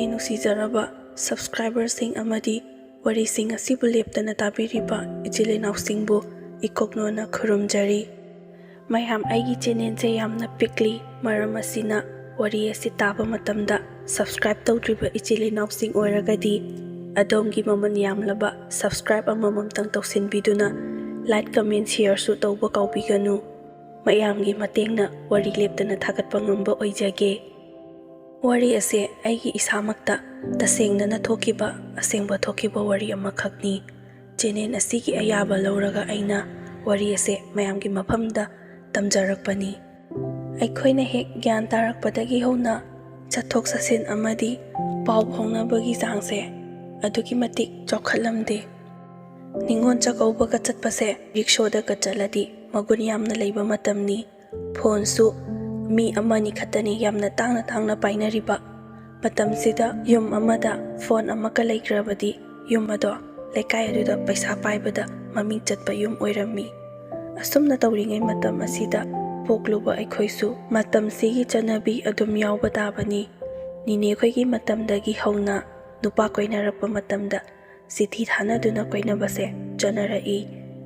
ꯑꯩꯒꯤ ꯅꯨꯡꯁꯤꯖꯔꯕ ꯁꯕꯁꯀ꯭ꯔꯥꯏꯕꯔꯁꯤꯡ ꯑꯃꯗꯤ ꯋꯥꯔꯤꯁꯤꯡ ꯑꯁꯤꯕꯨ ꯂꯦꯞꯇꯅ ꯇꯥꯕꯤꯔꯤꯕ ꯏꯆꯤꯜ ꯏꯅꯥꯎꯁꯤꯡꯕꯨ ꯏꯀꯣꯛꯅꯣꯅ ꯈꯨꯔꯨꯝꯖꯔꯤ꯫ ꯃꯌꯥꯝ ꯑꯩꯒꯤ ꯆꯦꯅꯦꯜꯁꯦ ꯌꯥꯝꯅ ꯄꯤꯛꯂꯤ, ꯃꯔꯝ ꯑꯁꯤꯅ ꯋꯥꯔꯤ ꯑꯁꯤ ꯇꯥꯕ ꯃꯇꯝꯗ ꯁꯕꯁꯀ꯭ꯔꯥꯏꯕ ꯇꯧꯗ꯭ꯔꯤꯕ ꯏꯆꯤꯜ ꯏꯅꯥꯎꯁꯤꯡ ꯑꯣꯏꯔꯒꯗꯤ ꯑꯗꯣꯝꯒꯤ ꯃꯃꯜ ꯌꯥꯝꯂꯕ ꯁꯕꯁꯀ꯭ꯔꯥꯏꯕ ꯑꯃꯃꯝꯇꯪ ꯇꯧꯁꯤꯟꯕꯤꯗꯨꯅ ꯂꯥꯏꯛ, ꯀꯃꯦꯟ, ꯁꯤꯌꯔꯁꯨ ꯇꯧꯕ ꯀꯥꯎꯕꯤꯒꯅꯨ꯫ ꯃꯌꯥꯝꯒꯤ ꯃꯇꯦꯡꯅ ꯋꯥꯔꯤ ꯂꯦꯞꯇꯅ ꯊꯥꯒꯠꯄ ꯉꯝꯕ ꯑꯣꯏꯖꯒꯦ꯫ ꯋꯥꯔꯤ ꯑꯁꯤ ꯑꯩꯒꯤ ꯏꯁꯥꯃꯛꯇ ꯇꯁꯦꯡꯅ ꯊꯣꯛꯈꯤꯕ, ꯑꯁꯦꯡꯕ ꯊꯣꯛꯈꯤꯕ ꯋꯥꯔꯤ ꯑꯃꯈꯛꯅꯤ꯫ ꯆꯦꯅꯦꯜ ꯑꯁꯤꯒꯤ ꯑꯌꯥꯕ ꯂꯧꯔꯒ ꯑꯩꯅ ꯋꯥꯔꯤ ꯑꯁꯤ ꯃꯌꯥꯝꯒꯤ ꯃꯐꯝꯗ ꯇꯝꯖꯔꯛꯄꯅꯤ꯫ ꯑꯩꯈꯣꯏꯅ ꯍꯦꯛ ꯒ꯭ꯌꯥꯟ ꯇꯥꯔꯛꯄꯗꯒꯤ ꯍꯧꯅ ꯆꯠꯊꯣꯛ ꯆꯠꯁꯤꯟ ꯑꯃꯗꯤ ꯄꯥꯎ ꯐꯥꯎꯅꯕꯒꯤ ꯆꯥꯡꯁꯦ ꯑꯗꯨꯛꯀꯤ ꯃꯇꯤꯛ ꯆꯥꯎꯈꯠꯂꯝꯗꯦ꯫ ꯅꯤꯉꯣꯜ ꯆꯥꯛꯀꯧꯕꯒ ꯆꯠꯄꯁꯦ ꯔꯤꯛꯁꯣꯗꯒ ꯆꯠꯂꯗꯤ ꯃꯒꯨꯟ ꯌꯥꯝꯅ ꯂꯩꯕ ꯃꯇꯝꯅꯤ꯫ ꯐꯣꯟꯁꯨ ꯃꯤ ꯑꯃꯅꯤ ꯈꯛꯇꯅꯤ ꯌꯥꯝꯅ ꯇꯥꯡꯅ ꯄꯥꯏꯅꯔꯤꯕ ꯃꯇꯝꯁꯤꯗ ꯌꯨꯝ ꯑꯃꯗ ꯐꯣꯟ ꯑꯃꯒ ꯂꯩꯈ꯭ꯔꯕꯗꯤ ꯌꯨꯝ ꯑꯗꯣ ꯂꯩꯀꯥꯏ ꯑꯗꯨꯗ ꯄꯩꯁꯥ ꯄꯥꯏꯕꯗ ꯃꯃꯤꯡ ꯆꯠꯄ ꯌꯨꯝ ꯑꯣꯏꯔꯝꯃꯤ꯫ ꯑꯁꯨꯝꯅ ꯇꯧꯔꯤꯉꯩ ꯃꯇꯝ ꯑꯁꯤꯗ ꯄꯣꯛꯂꯨꯕ ꯑꯩꯈꯣꯏꯁꯨ ꯃꯇꯝꯁꯤꯒꯤ ꯆꯠꯅꯕꯤ ꯑꯗꯨꯝ ꯌꯥꯎꯕ ꯇꯥꯕꯅꯤ꯫ ꯅꯤꯅꯦꯈꯣꯏꯒꯤ ꯃꯇꯝꯗꯒꯤ ꯍꯧꯅ ꯅꯨꯄꯥ ꯀꯣꯏꯅꯔꯛꯄ ꯃꯇꯝꯗ ꯆꯤꯊꯤ ꯊꯥꯅꯗꯨꯅ ꯀꯣꯏꯅꯕꯁꯦ ꯆꯠꯅꯔꯛꯏ꯫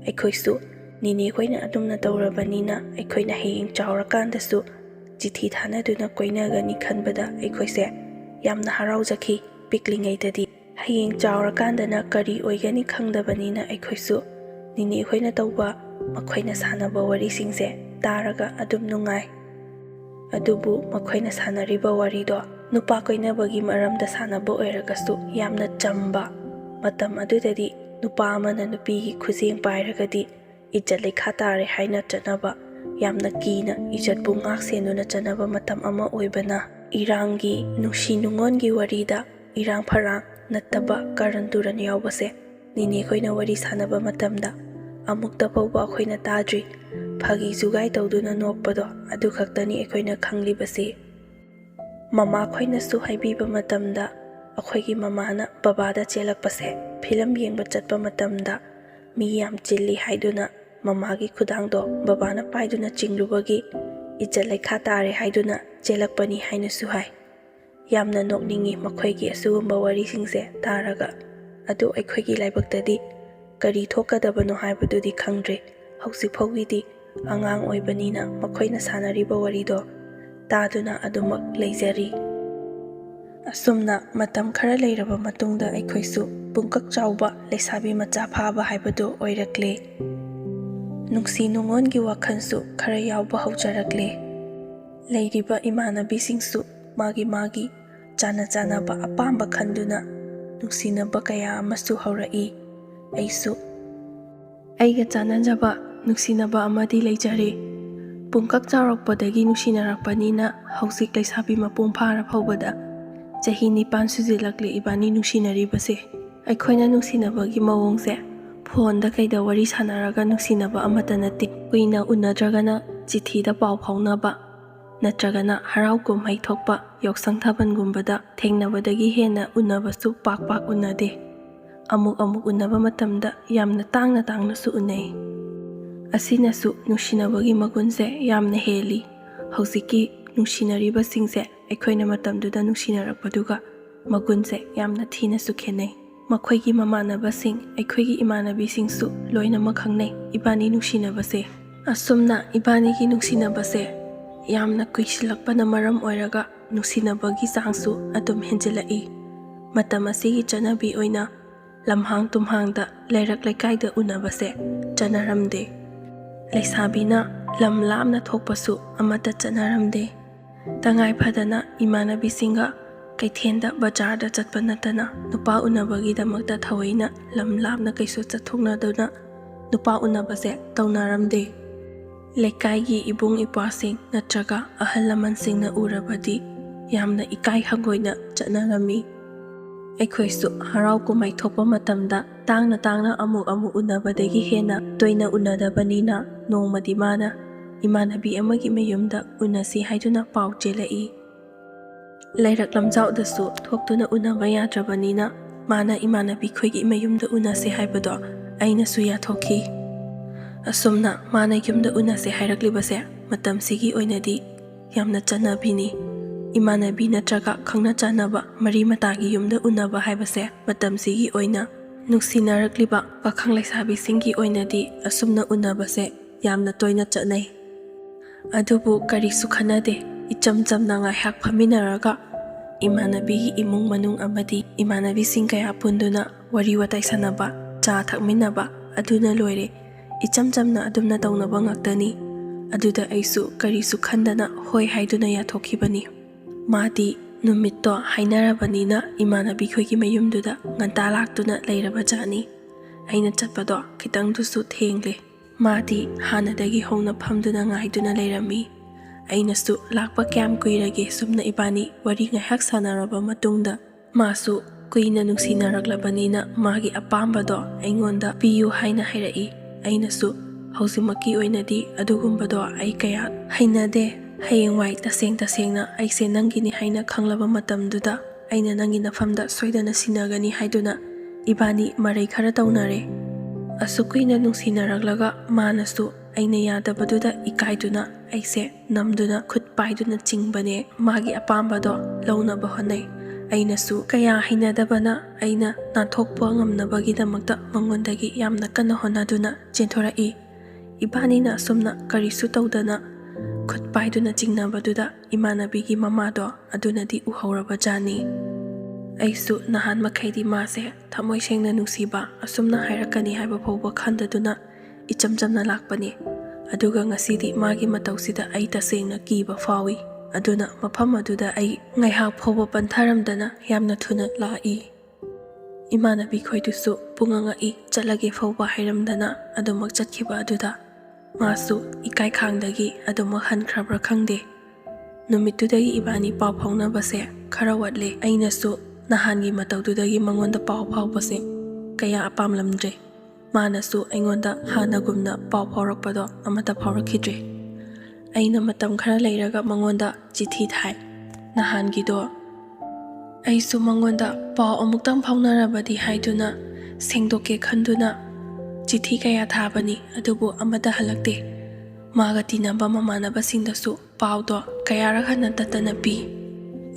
ꯑꯩꯈꯣꯏꯁꯨ ꯅꯤꯅꯦꯈꯣꯏꯅ ꯑꯗꯨꯝꯅ ꯇꯧꯔꯕꯅꯤꯅ ꯑꯩꯈꯣꯏꯅ ꯍꯌꯦꯡ ꯆꯥꯎꯔꯀꯥꯟꯗꯁꯨ ꯆꯤꯊꯤ ꯊꯥꯅꯗꯨꯅ ꯀꯣꯏꯅꯒꯅꯤ ꯈꯟꯕꯗ ꯑꯩꯈꯣꯏꯁꯦ ꯌꯥꯝꯅ ꯍꯔꯥꯎꯖꯈꯤ ꯄꯤꯛꯂꯤꯉꯩꯗꯗꯤ꯫ ꯍꯌꯦꯡ ꯆꯥꯎꯔꯀꯥꯟꯗꯅ ꯀꯔꯤ ꯑꯣꯏꯒꯅꯤ ꯈꯪꯗꯕꯅꯤꯅ ꯑꯩꯈꯣꯏꯁꯨ ꯅꯤꯅꯦꯈꯣꯏꯅ ꯇꯧꯕ, ꯃꯈꯣꯏꯅ ꯁꯥꯟꯅꯕ ꯋꯥꯔꯤꯁꯤꯡꯁꯦ ꯇꯥꯔꯒ ꯑꯗꯨꯝ ꯅꯨꯡꯉꯥꯏ꯫ ꯑꯗꯨꯕꯨ ꯃꯈꯣꯏꯅ ꯁꯥꯟꯅꯔꯤꯕ ꯋꯥꯔꯤꯗꯣ ꯅꯨꯄꯥ ꯀꯣꯏꯅꯕꯒꯤ ꯃꯔꯝꯗ ꯁꯥꯟꯅꯕ ꯑꯣꯏꯔꯒꯁꯨ ꯌꯥꯝꯅ ꯆꯝꯕ, ꯃꯇꯝ ꯑꯗꯨꯗꯗꯤ ꯅꯨꯄꯥ ꯑꯃꯅ ꯅꯨꯄꯤꯒꯤ ꯈꯨꯖꯦꯡ ꯄꯥꯏꯔꯒꯗꯤ ꯏज्ꯖꯠ ꯂꯩꯈꯥ ꯇꯥꯔꯦ ꯍꯥꯏꯅ ꯆꯠꯅꯕ, ꯌꯥꯝꯅ ꯀꯤꯅ ꯏज्ꯖꯠꯄꯨ ꯉꯥꯛ ꯁꯦꯟꯗꯨꯅ ꯆꯠꯅꯕ ꯃꯇꯝ ꯑꯃ ꯑꯣꯏꯕꯅ ꯏꯔꯥꯡꯒꯤ, ꯅꯨꯡꯁꯤ ꯅꯨꯡꯉꯣꯟꯒꯤ ꯋꯥꯔꯤꯗ ꯏꯔꯥꯡ ꯐꯔꯥꯡ ꯅꯠꯇꯕ ꯀꯥꯔꯟ ꯇꯨꯔꯟ ꯌꯥꯎꯕꯁꯦ ꯅꯤꯅꯦꯈꯣꯏꯅ ꯋꯥꯔꯤ ꯁꯥꯟꯅꯕ ꯃꯇꯝꯗ ꯑꯃꯨꯛꯇ ꯐꯥꯎꯕ ꯑꯩꯈꯣꯏꯅ ꯇꯥꯗ꯭ꯔꯤ꯫ ꯐꯥꯒꯤ ꯖꯨꯒꯥꯏ ꯇꯧꯗꯨꯅ ꯅꯣꯛꯄꯗꯣ ꯑꯗꯨ ꯈꯛꯇꯅꯤ ꯑꯩꯈꯣꯏꯅ ꯈꯪꯂꯤꯕꯁꯤ꯫ ꯃꯃꯥꯈꯣꯏꯅꯁꯨ ꯍꯥꯏꯕꯤꯕ ꯃꯇꯝꯗ ꯑꯩꯈꯣꯏꯒꯤ ꯃꯃꯥꯅ ꯕꯕꯥꯗ ꯆꯦꯜꯂꯛꯄꯁꯦ ꯐꯤꯂꯝ ꯌꯦꯡꯕ ꯆꯠꯄ ꯃꯇꯝꯗ ꯃꯤ ꯌꯥꯝ ꯆꯤꯜꯂꯤ ꯍꯥꯏꯗꯨꯅ ꯃꯃꯥꯒꯤ ꯈꯨꯗꯥꯡꯗꯣ ꯕꯕꯥꯅ ꯄꯥꯏꯗꯨꯅ ꯆꯤꯡꯂꯨꯕꯒꯤ ꯏज्ꯖꯠ ꯂꯩꯈꯥ ꯇꯥꯔꯦ ꯍꯥꯏꯗꯨꯅ ꯆꯦꯜꯂꯛꯄꯅꯤ ꯍꯥꯏꯅꯁꯨ ꯍꯥꯏ꯫ ꯌꯥꯝꯅ ꯅꯣꯛꯅꯤꯡꯉꯤ ꯃꯈꯣꯏꯒꯤ ꯑꯁꯤꯒꯨꯝꯕ ꯋꯥꯔꯤꯁꯤꯡꯁꯦ ꯇꯥꯔꯒ꯫ ꯑꯗꯨ ꯑꯩꯈꯣꯏꯒꯤ ꯂꯥꯏꯕꯛꯇꯗꯤ ꯀꯔꯤ ꯊꯣꯛꯀꯗꯕꯅꯣ ꯍꯥꯏꯕꯗꯨꯗꯤ ꯈꯪꯗ꯭ꯔꯦ꯫ ꯍꯧꯖꯤꯛ ꯐꯥꯎꯒꯤꯗꯤ ꯑꯉꯥꯡ ꯑꯣꯏꯕꯅꯤꯅ ꯃꯈꯣꯏꯅ ꯁꯥꯟꯅꯔꯤꯕ ꯋꯥꯔꯤꯗꯣ ꯇꯥꯗꯨꯅ ꯑꯗꯨꯃꯛ ꯂꯩꯖꯔꯤ꯫ ꯑꯁꯨꯝꯅ ꯃꯇꯝ ꯈꯔ ꯂꯩꯔꯕ ꯃꯇꯨꯡꯗ ꯑꯩꯈꯣꯏꯁꯨ ꯄꯨꯡꯀꯛ ꯆꯥꯎꯕ ꯂꯩꯁꯥꯕꯤ ꯃꯆꯥ ꯐꯥꯕ ꯍꯥꯏꯕꯗꯨ ꯑꯣꯏꯔꯛꯂꯦ꯫ ꯅꯨꯡꯁꯤ ꯅꯨꯡꯉꯣꯟꯒꯤ ꯋꯥꯈꯜꯁꯨ ꯈꯔ ꯌꯥꯎꯕ ꯍꯧꯖꯔꯛꯂꯦ꯫ ꯂꯩꯔꯤꯕ ꯏꯃꯥꯟꯅꯕꯤꯁꯤꯡꯁꯨ ꯃꯥꯒꯤ ꯆꯥꯟꯅꯕ ꯑꯄꯥꯝꯕ ꯈꯟꯗꯨꯅ ꯅꯨꯡꯁꯤꯅꯕ ꯀꯌꯥ ꯑꯃꯁꯨ ꯍꯧꯔꯛꯏ꯫ ꯑꯩꯁꯨ ꯑꯩꯒ ꯆꯥꯟꯅꯖꯕ ꯅꯨꯡꯁꯤꯅꯕ ꯑꯃꯗꯤ ꯂꯩꯖꯔꯦ꯫ ꯄꯨꯡꯀꯛ ꯆꯥꯎꯔꯛꯄꯗꯒꯤ ꯅꯨꯡꯁꯤꯅꯔꯛꯄꯅꯤꯅ ꯍꯧꯖꯤꯛ ꯂꯩꯁꯥꯕꯤ ꯃꯄꯨꯡ ꯐꯥꯔ ꯐꯥꯎꯕꯗ ꯆꯍꯤ 9 ꯁꯨꯖꯤꯜꯂꯛꯂꯦ ꯏꯕꯥꯅꯤ ꯅꯨꯡꯁꯤꯅꯔꯤꯕꯁꯦ꯫ ꯑꯩꯈꯣꯏꯅ ꯅꯨꯡꯁꯤꯅꯕꯒꯤ ꯃꯑꯣꯡꯁꯦ ꯐꯣꯟꯗ ꯀꯩꯗ ꯋꯥꯔꯤ ꯁꯥꯟꯅꯔꯒ ꯅꯨꯡꯁꯤꯅꯕ ꯑꯃꯠꯇ ꯅꯠꯇꯦ꯫ ꯀꯨꯏꯅ ꯎꯅꯗ꯭ꯔꯒꯅ ꯆꯤꯊꯤꯗ ꯄꯥꯎ ꯐꯥꯎꯅꯕ, ꯅꯠꯇ꯭ꯔꯒꯅ ꯍꯔꯥꯎ ꯀꯨꯝꯍꯩ ꯊꯣꯛꯄ ꯌꯥꯎꯁꯪ ꯊꯥꯕꯜꯒꯨꯝꯕꯗ ꯊꯦꯡꯅꯕꯗꯒꯤ ꯍꯦꯟꯅ ꯎꯅꯕꯁꯨ ꯄꯥꯛ ꯎꯅꯗꯦ꯫ ꯑꯃꯨꯛ ꯎꯅꯕ ꯃꯇꯝꯗ ꯌꯥꯝꯅ ꯇꯥꯡꯅꯁꯨ ꯎꯅꯩ꯫ ꯑꯁꯤꯅꯁꯨ ꯅꯨꯡꯁꯤꯅꯕꯒꯤ ꯃꯒꯨꯟꯁꯦ ꯌꯥꯝꯅ ꯍꯦꯜꯂꯤ꯫ ꯍꯧꯖꯤꯛꯀꯤ ꯅꯨꯡꯁꯤꯅꯔꯤꯕꯁꯤꯡꯁꯦ ꯑꯩꯈꯣꯏꯅ ꯃꯇꯝꯗꯨꯗ ꯅꯨꯡꯁꯤꯅꯔꯛꯄꯗꯨꯒ ꯃꯒꯨꯟꯁꯦ ꯌꯥꯝꯅ ꯊꯤꯅꯁꯨ ꯈꯦꯠꯅꯩ꯫ ꯃꯈꯣꯏꯒꯤ ꯃꯃꯥꯟꯅꯕꯁꯤꯡ, ꯑꯩꯈꯣꯏꯒꯤ ꯏꯃꯥꯟꯅꯕꯤꯁꯤꯡꯁꯨ ꯂꯣꯏꯅꯃꯛ ꯈꯪꯅꯩ ꯏꯕꯥꯅꯤ ꯅꯨꯡꯁꯤꯅꯕꯁꯦ꯫ ꯑꯁꯨꯝꯅ ꯏꯕꯥꯅꯤꯒꯤ ꯅꯨꯡꯁꯤꯅꯕꯁꯦ ꯌꯥꯝꯅ ꯀꯨꯏꯁꯤꯜꯂꯛꯄꯅ ꯃꯔꯝ ꯑꯣꯏꯔꯒ ꯅꯨꯡꯁꯤꯅꯕꯒꯤ ꯆꯥꯡꯁꯨ ꯑꯗꯨꯝ ꯍꯦꯟꯖꯤꯜꯂꯛꯏ꯫ ꯃꯇꯝ ꯑꯁꯤꯒꯤ ꯆꯠꯅꯕꯤ ꯑꯣꯏꯅ ꯂꯝꯍꯥꯡ ꯇꯨꯝꯍꯥꯡꯗ, ꯂꯩꯔꯛ ꯂꯩꯀꯥꯏꯗ ꯎꯅꯕꯁꯦ ꯆꯠꯅꯔꯝꯗꯦ꯫ ꯂꯩꯁꯥꯕꯤꯅ ꯂꯝ ꯂꯥꯞꯅ ꯊꯣꯛꯄꯁꯨ ꯑꯃꯠꯇ ꯆꯠꯅꯔꯝꯗꯦ꯫ ꯇꯉꯥꯏ ꯐꯗꯅ ꯏꯃꯥꯟꯅꯕꯤꯁꯤꯡꯒ ꯀꯩꯊꯦꯜꯗ, ꯕꯖꯥꯔꯗ ꯆꯠꯄ ꯅꯠꯇꯅ ꯅꯨꯄꯥ ꯎꯅꯕꯒꯤꯗꯃꯛꯇ ꯊꯑꯣꯏꯅ ꯂꯝ ꯂꯥꯞꯅ ꯀꯩꯁꯨ ꯆꯠꯊꯣꯛꯅꯗꯨꯅ ꯅꯨꯄꯥ ꯎꯅꯕꯁꯦ ꯇꯧꯅꯔꯝꯗꯦ꯫ ꯂꯩꯀꯥꯏꯒꯤ ꯏꯕꯨꯡ ꯏꯄ꯭ꯋꯥꯁꯤꯡ ꯅꯠꯇ꯭ꯔꯒ ꯑꯍꯜ ꯂꯃꯟꯁꯤꯡꯅ ꯎꯔꯕꯗꯤ ꯌꯥꯝꯅ ꯏꯀꯥꯏ ꯍꯪꯒꯣꯏꯅ ꯆꯠꯅꯔꯝꯃꯤ꯫ ꯑꯩꯈꯣꯏꯁꯨ ꯍꯔꯥꯎ ꯀꯨꯝꯍꯩ ꯊꯣꯛꯄ ꯃꯇꯝꯗ ꯇꯥꯡꯅ ꯑꯃꯨꯛ ꯎꯅꯕꯗꯒꯤ ꯍꯦꯟꯅ ꯇꯣꯏꯅ ꯎꯅꯗꯕꯅꯤꯅ ꯅꯣꯡꯃꯗꯤ ꯃꯥꯅ ꯏꯃꯥꯟꯅꯕꯤ ꯑꯃꯒꯤ ꯃꯌꯨꯝꯗ ꯎꯅꯁꯤ ꯍꯥꯏꯗꯨꯅ ꯄꯥꯎ ꯆꯦꯜꯂꯛꯏ꯫ ꯂꯩꯔꯛ ꯂꯝꯖꯥꯎꯗꯁꯨ ꯊꯣꯛꯇꯨꯅ ꯎꯅꯕ ꯌꯥꯗ꯭ꯔꯕꯅꯤꯅ ꯃꯥꯅ ꯏꯃꯥꯟꯅꯕꯤ ꯈꯣꯏꯒꯤ ꯃꯌꯨꯝꯗ ꯎꯅꯁꯤ ꯍꯥꯏꯕꯗꯣ ꯑꯩꯅꯁꯨ ꯌꯥꯊꯣꯛꯈꯤ꯫ ꯑꯁꯨꯝꯅ ꯃꯥꯅ ꯌꯨꯝꯗ ꯎꯅꯁꯦ ꯍꯥꯏꯔꯛꯂꯤꯕꯁꯦ ꯃꯇꯝꯁꯤꯒꯤ ꯑꯣꯏꯅꯗꯤ ꯌꯥꯝꯅ ꯆꯠꯅꯕꯤꯅꯤ꯫ ꯏꯃꯥꯟꯅꯕꯤ ꯅꯠꯇ꯭ꯔꯒ ꯈꯪꯅ ꯆꯥꯟꯅꯕ ꯃꯔꯤ ꯃꯇꯥꯒꯤ ꯌꯨꯝꯗ ꯎꯅꯕ ꯍꯥꯏꯕꯁꯦ ꯃꯇꯝꯁꯤꯒꯤ ꯑꯣꯏꯅ ꯅꯨꯡꯁꯤꯅꯔꯛꯂꯤꯕ ꯄꯥꯈꯪ ꯂꯩꯁꯥꯕꯤꯁꯤꯡꯒꯤ ꯑꯣꯏꯅꯗꯤ ꯑꯁꯨꯝꯅ ꯎꯅꯕꯁꯦ ꯌꯥꯝꯅ ꯇꯣꯏꯅ ꯆꯠꯅꯩ꯫ ꯑꯗꯨꯕꯨ ꯀꯔꯤꯁꯨ ꯈꯟꯅꯗꯦ, ꯏꯆꯝ ꯆꯝꯅ ꯉꯥꯏꯍꯥꯛ ꯐꯝꯃꯤꯟꯅꯔꯒ ꯏꯃꯥꯟꯅꯕꯤꯒꯤ ꯏꯃꯨꯡ ꯃꯅꯨꯡ ꯑꯃꯗꯤ ꯏꯃꯥꯟꯅꯕꯤꯁꯤꯡ ꯀꯌꯥ ꯄꯨꯟꯗꯨꯅ ꯋꯥꯔꯤ ꯋꯥꯇꯥꯏ ꯁꯥꯟꯅꯕ, ꯆꯥ ꯊꯛꯃꯤꯟꯅꯕ, ꯑꯗꯨꯅ ꯂꯣꯏꯔꯦ꯫ ꯏꯆꯝ ꯆꯝꯅ ꯑꯗꯨꯝꯅ ꯇꯧꯅꯕ ꯉꯥꯛꯇꯅꯤ꯫ ꯑꯗꯨꯗ ꯑꯩꯁꯨ ꯀꯔꯤꯁꯨ ꯈꯟꯗꯅ ꯍꯣꯏ ꯍꯥꯏꯗꯨꯅ ꯌꯥꯊꯣꯛꯈꯤꯕꯅꯤ꯫ ꯃꯥꯗꯤ ꯅꯨꯃꯤꯠꯇꯣ ꯍꯥꯏꯅꯔꯕꯅꯤꯅ ꯏꯃꯥꯟꯅꯕꯤꯈꯣꯏꯒꯤ ꯃꯌꯨꯝꯗꯨꯗ ꯉꯟꯇꯥ ꯂꯥꯛꯇꯨꯅ ꯂꯩꯔꯕꯖꯥꯠꯅꯤ꯫ ꯑꯩꯅ ꯆꯠꯄꯗꯣ ꯈꯤꯇꯪꯗꯨꯁꯨ ꯊꯦꯡꯂꯦ꯫ ꯃꯥꯗꯤ ꯍꯥꯟꯅꯗꯒꯤ ꯍꯧꯅ ꯐꯝꯗꯨꯅ ꯉꯥꯏꯗꯨꯅ ꯂꯩꯔꯝꯃꯤ꯫ ꯑꯩꯅꯁꯨ ꯂꯥꯛꯄ ꯀꯌꯥꯝ ꯀꯨꯏꯔꯒꯦ ꯁꯨꯝꯅ ꯏꯕꯥꯅꯤ ꯋꯥꯔꯤ ꯉꯥꯏꯍꯥꯛ ꯁꯥꯟꯅꯔꯕ ꯃꯇꯨꯡꯗ ꯃꯥꯁꯨ ꯀꯨꯏꯅ ꯅꯨꯡꯁꯤꯅꯔꯛꯂꯕꯅꯤꯅ ꯃꯥꯒꯤ ꯑꯄꯥꯝꯕꯗꯣ ꯑꯩꯉꯣꯟꯗ ꯄꯤꯌꯨ ꯍꯥꯏꯅ ꯍꯥꯏꯔꯛꯏ꯫ ꯑꯩꯅꯁꯨ ꯍꯧꯖꯤꯛꯃꯛꯀꯤ ꯑꯣꯏꯅꯗꯤ ꯑꯗꯨꯒꯨꯝꯕꯗꯣ ꯑꯩ ꯀꯌꯥ ꯍꯩꯅꯗꯦ, ꯍꯌꯦꯡꯋꯥꯏ ꯇꯁꯦꯡꯅ ꯑꯩꯁꯦ ꯅꯪꯒꯤꯅꯤ ꯍꯥꯏꯅ ꯈꯪꯂꯕ ꯃꯇꯝꯗꯨꯗ ꯑꯩꯅ ꯅꯪꯒꯤ ꯅꯐꯝꯗ ꯁꯣꯏꯗꯅ ꯁꯤꯟꯅꯒꯅꯤ ꯍꯥꯏꯗꯨꯅ ꯏꯕꯥꯅꯤ ꯃꯔꯩ ꯈꯔ ꯇꯧꯅꯔꯦ꯫ ꯑꯁꯨꯛ ꯀꯨꯏꯅ ꯅꯨꯡꯁꯤꯅꯔꯛꯂꯒ ꯃꯥꯅꯁꯨ ꯑꯩꯅ ꯌꯥꯗꯕꯗꯨꯗ ꯏꯀꯥꯏꯗꯨꯅ ꯑꯩꯁꯦ ꯅꯝꯗꯨꯅ ꯈꯨꯠ パꯏꯗꯨꯅ ꯆꯤꯡꯕꯅꯦ꯫ ꯃꯥꯒꯤ ꯑꯄꯥꯝꯕꯗꯣ ꯂꯧꯅꯕ ꯍꯣꯠꯅꯩ꯫ ꯑꯩꯅꯁꯨ ꯀꯌꯥ ꯍꯩꯅꯗꯕꯅ ꯑꯩꯅ ꯅꯥꯟꯊꯣꯛꯄ ꯉꯝꯅꯕꯒꯤꯗꯃꯛꯇ ꯃꯉꯣꯟꯗꯒꯤ ꯌꯥꯝꯅ ꯀꯟꯅ ꯍꯣꯠꯅꯗꯨꯅ ꯆꯦꯟꯊꯣꯔꯛꯏ꯫ ꯏꯕꯥꯅꯤꯅ ꯑꯁꯨꯝꯅ ꯀꯔꯤꯁꯨ ꯇꯧꯗꯅ ꯈꯨꯠ ꯄꯥꯏꯗꯨꯅ ꯆꯤꯡꯅꯕꯗꯨꯗ ꯏꯃꯥꯟꯅꯕꯤꯒꯤ ꯃꯃꯥꯗꯣ ꯑꯗꯨꯅꯗꯤ ꯎꯍꯧꯔꯕꯖꯥꯠꯅꯤ꯫ ꯑꯩꯁꯨ ꯅꯍꯥꯟ ꯃꯈꯩꯗꯤ ꯃꯥꯁꯦ ꯊꯃꯣꯏ ꯁꯦꯡꯅ ꯅꯨꯡꯁꯤꯕ ꯑꯁꯨꯝꯅ ꯍꯥꯏꯔꯛꯀꯅꯤ ꯍꯥꯏꯕ ꯐꯥꯎꯕ ꯈꯟꯗꯗꯨꯅ ꯏꯆꯝ ꯆꯝꯅ ꯂꯥꯛꯄꯅꯤ꯫ ꯑꯗꯨꯒ ꯉꯁꯤꯗꯤ ꯃꯥꯒꯤ ꯃꯇꯧꯁꯤꯗ ꯑꯩ ꯇꯁꯦꯡꯅ ꯀꯤꯕ ꯐꯥꯎꯏ꯫ ꯑꯗꯨꯅ ꯃꯐꯝ ꯑꯗꯨꯗ ꯑꯩ ꯉꯥꯏꯍꯥꯛ ꯐꯥꯎꯕ ꯄꯟꯊꯔꯝꯗꯅ ꯌꯥꯝꯅ ꯊꯨꯅ ꯂꯥꯛꯏ꯫ ꯏꯃꯥꯟꯅꯕꯤ ꯈꯣꯏꯗꯨꯁꯨ ꯄꯨꯡꯉꯛꯏ ꯆꯠꯂꯒꯦ ꯐꯥꯎꯕ ꯍꯥꯏꯔꯝꯗꯅ ꯑꯗꯨꯃꯛ ꯆꯠꯈꯤꯕ ꯑꯗꯨꯗ ꯃꯥꯁꯨ ꯏꯀꯥꯏ ꯈꯥꯡꯗꯒꯤ ꯑꯗꯨꯃꯛ ꯍꯟꯈ꯭ꯔꯕ꯭ꯔꯥ ꯈꯪꯗꯦ꯫ ꯅꯨꯃꯤꯠꯇꯨꯗꯒꯤ ꯏꯕꯥꯅꯤ ꯄꯥꯎ ꯐꯥꯎꯅꯕꯁꯦ ꯈꯔ ꯋꯥꯠꯂꯦ꯫ ꯑꯩꯅꯁꯨ ꯅꯍꯥꯟꯒꯤ ꯃꯇꯧꯗꯨꯗꯒꯤ ꯃꯉꯣꯟꯗ ꯄꯥꯎ ꯐꯥꯎꯕꯁꯦ ꯀꯌꯥ ꯄꯥꯝꯂꯝꯗ꯭ꯔꯦ꯫ ꯃꯥꯅꯁꯨ ꯑꯩꯉꯣꯟꯗ ꯍꯥꯟꯅꯒꯨꯝꯅ ꯄꯥꯎ ꯐꯥꯎꯔꯛꯄꯗꯣ ꯑꯃꯠꯇ ꯐꯥꯎꯔꯛꯈꯤꯗ꯭ꯔꯦ꯫ ꯑꯩꯅ ꯃꯇꯝ ꯈꯔ ꯂꯩꯔꯒ ꯃꯉꯣꯟꯗ ꯆꯤꯊꯤ ꯊꯥꯏ꯫ ꯅꯍꯥꯟꯒꯤꯗꯣ ꯑꯩꯁꯨ ꯃꯉꯣꯟꯗ ꯄꯥꯎ ꯑꯃꯨꯛꯇꯪ ꯐꯥꯎꯅꯔꯕꯗꯤ ꯍꯥꯏꯗꯨꯅ ꯁꯦꯡꯗꯣꯛꯀꯦ ꯈꯟꯗꯨꯅ ꯆꯤꯊꯤ ꯀꯌꯥ ꯊꯥꯕꯅꯤ, ꯑꯗꯨꯕꯨ ꯑꯃꯠꯇ ꯍꯜꯂꯛꯇꯦ꯫ ꯃꯥꯒ ꯇꯤꯟꯅꯕ ꯃꯃꯥꯟꯅꯕꯁꯤꯡꯗꯁꯨ ꯄꯥꯎꯗꯣ ꯀꯌꯥꯔꯛ ꯍꯟꯅ ꯇꯠꯇꯅ ꯄꯤ,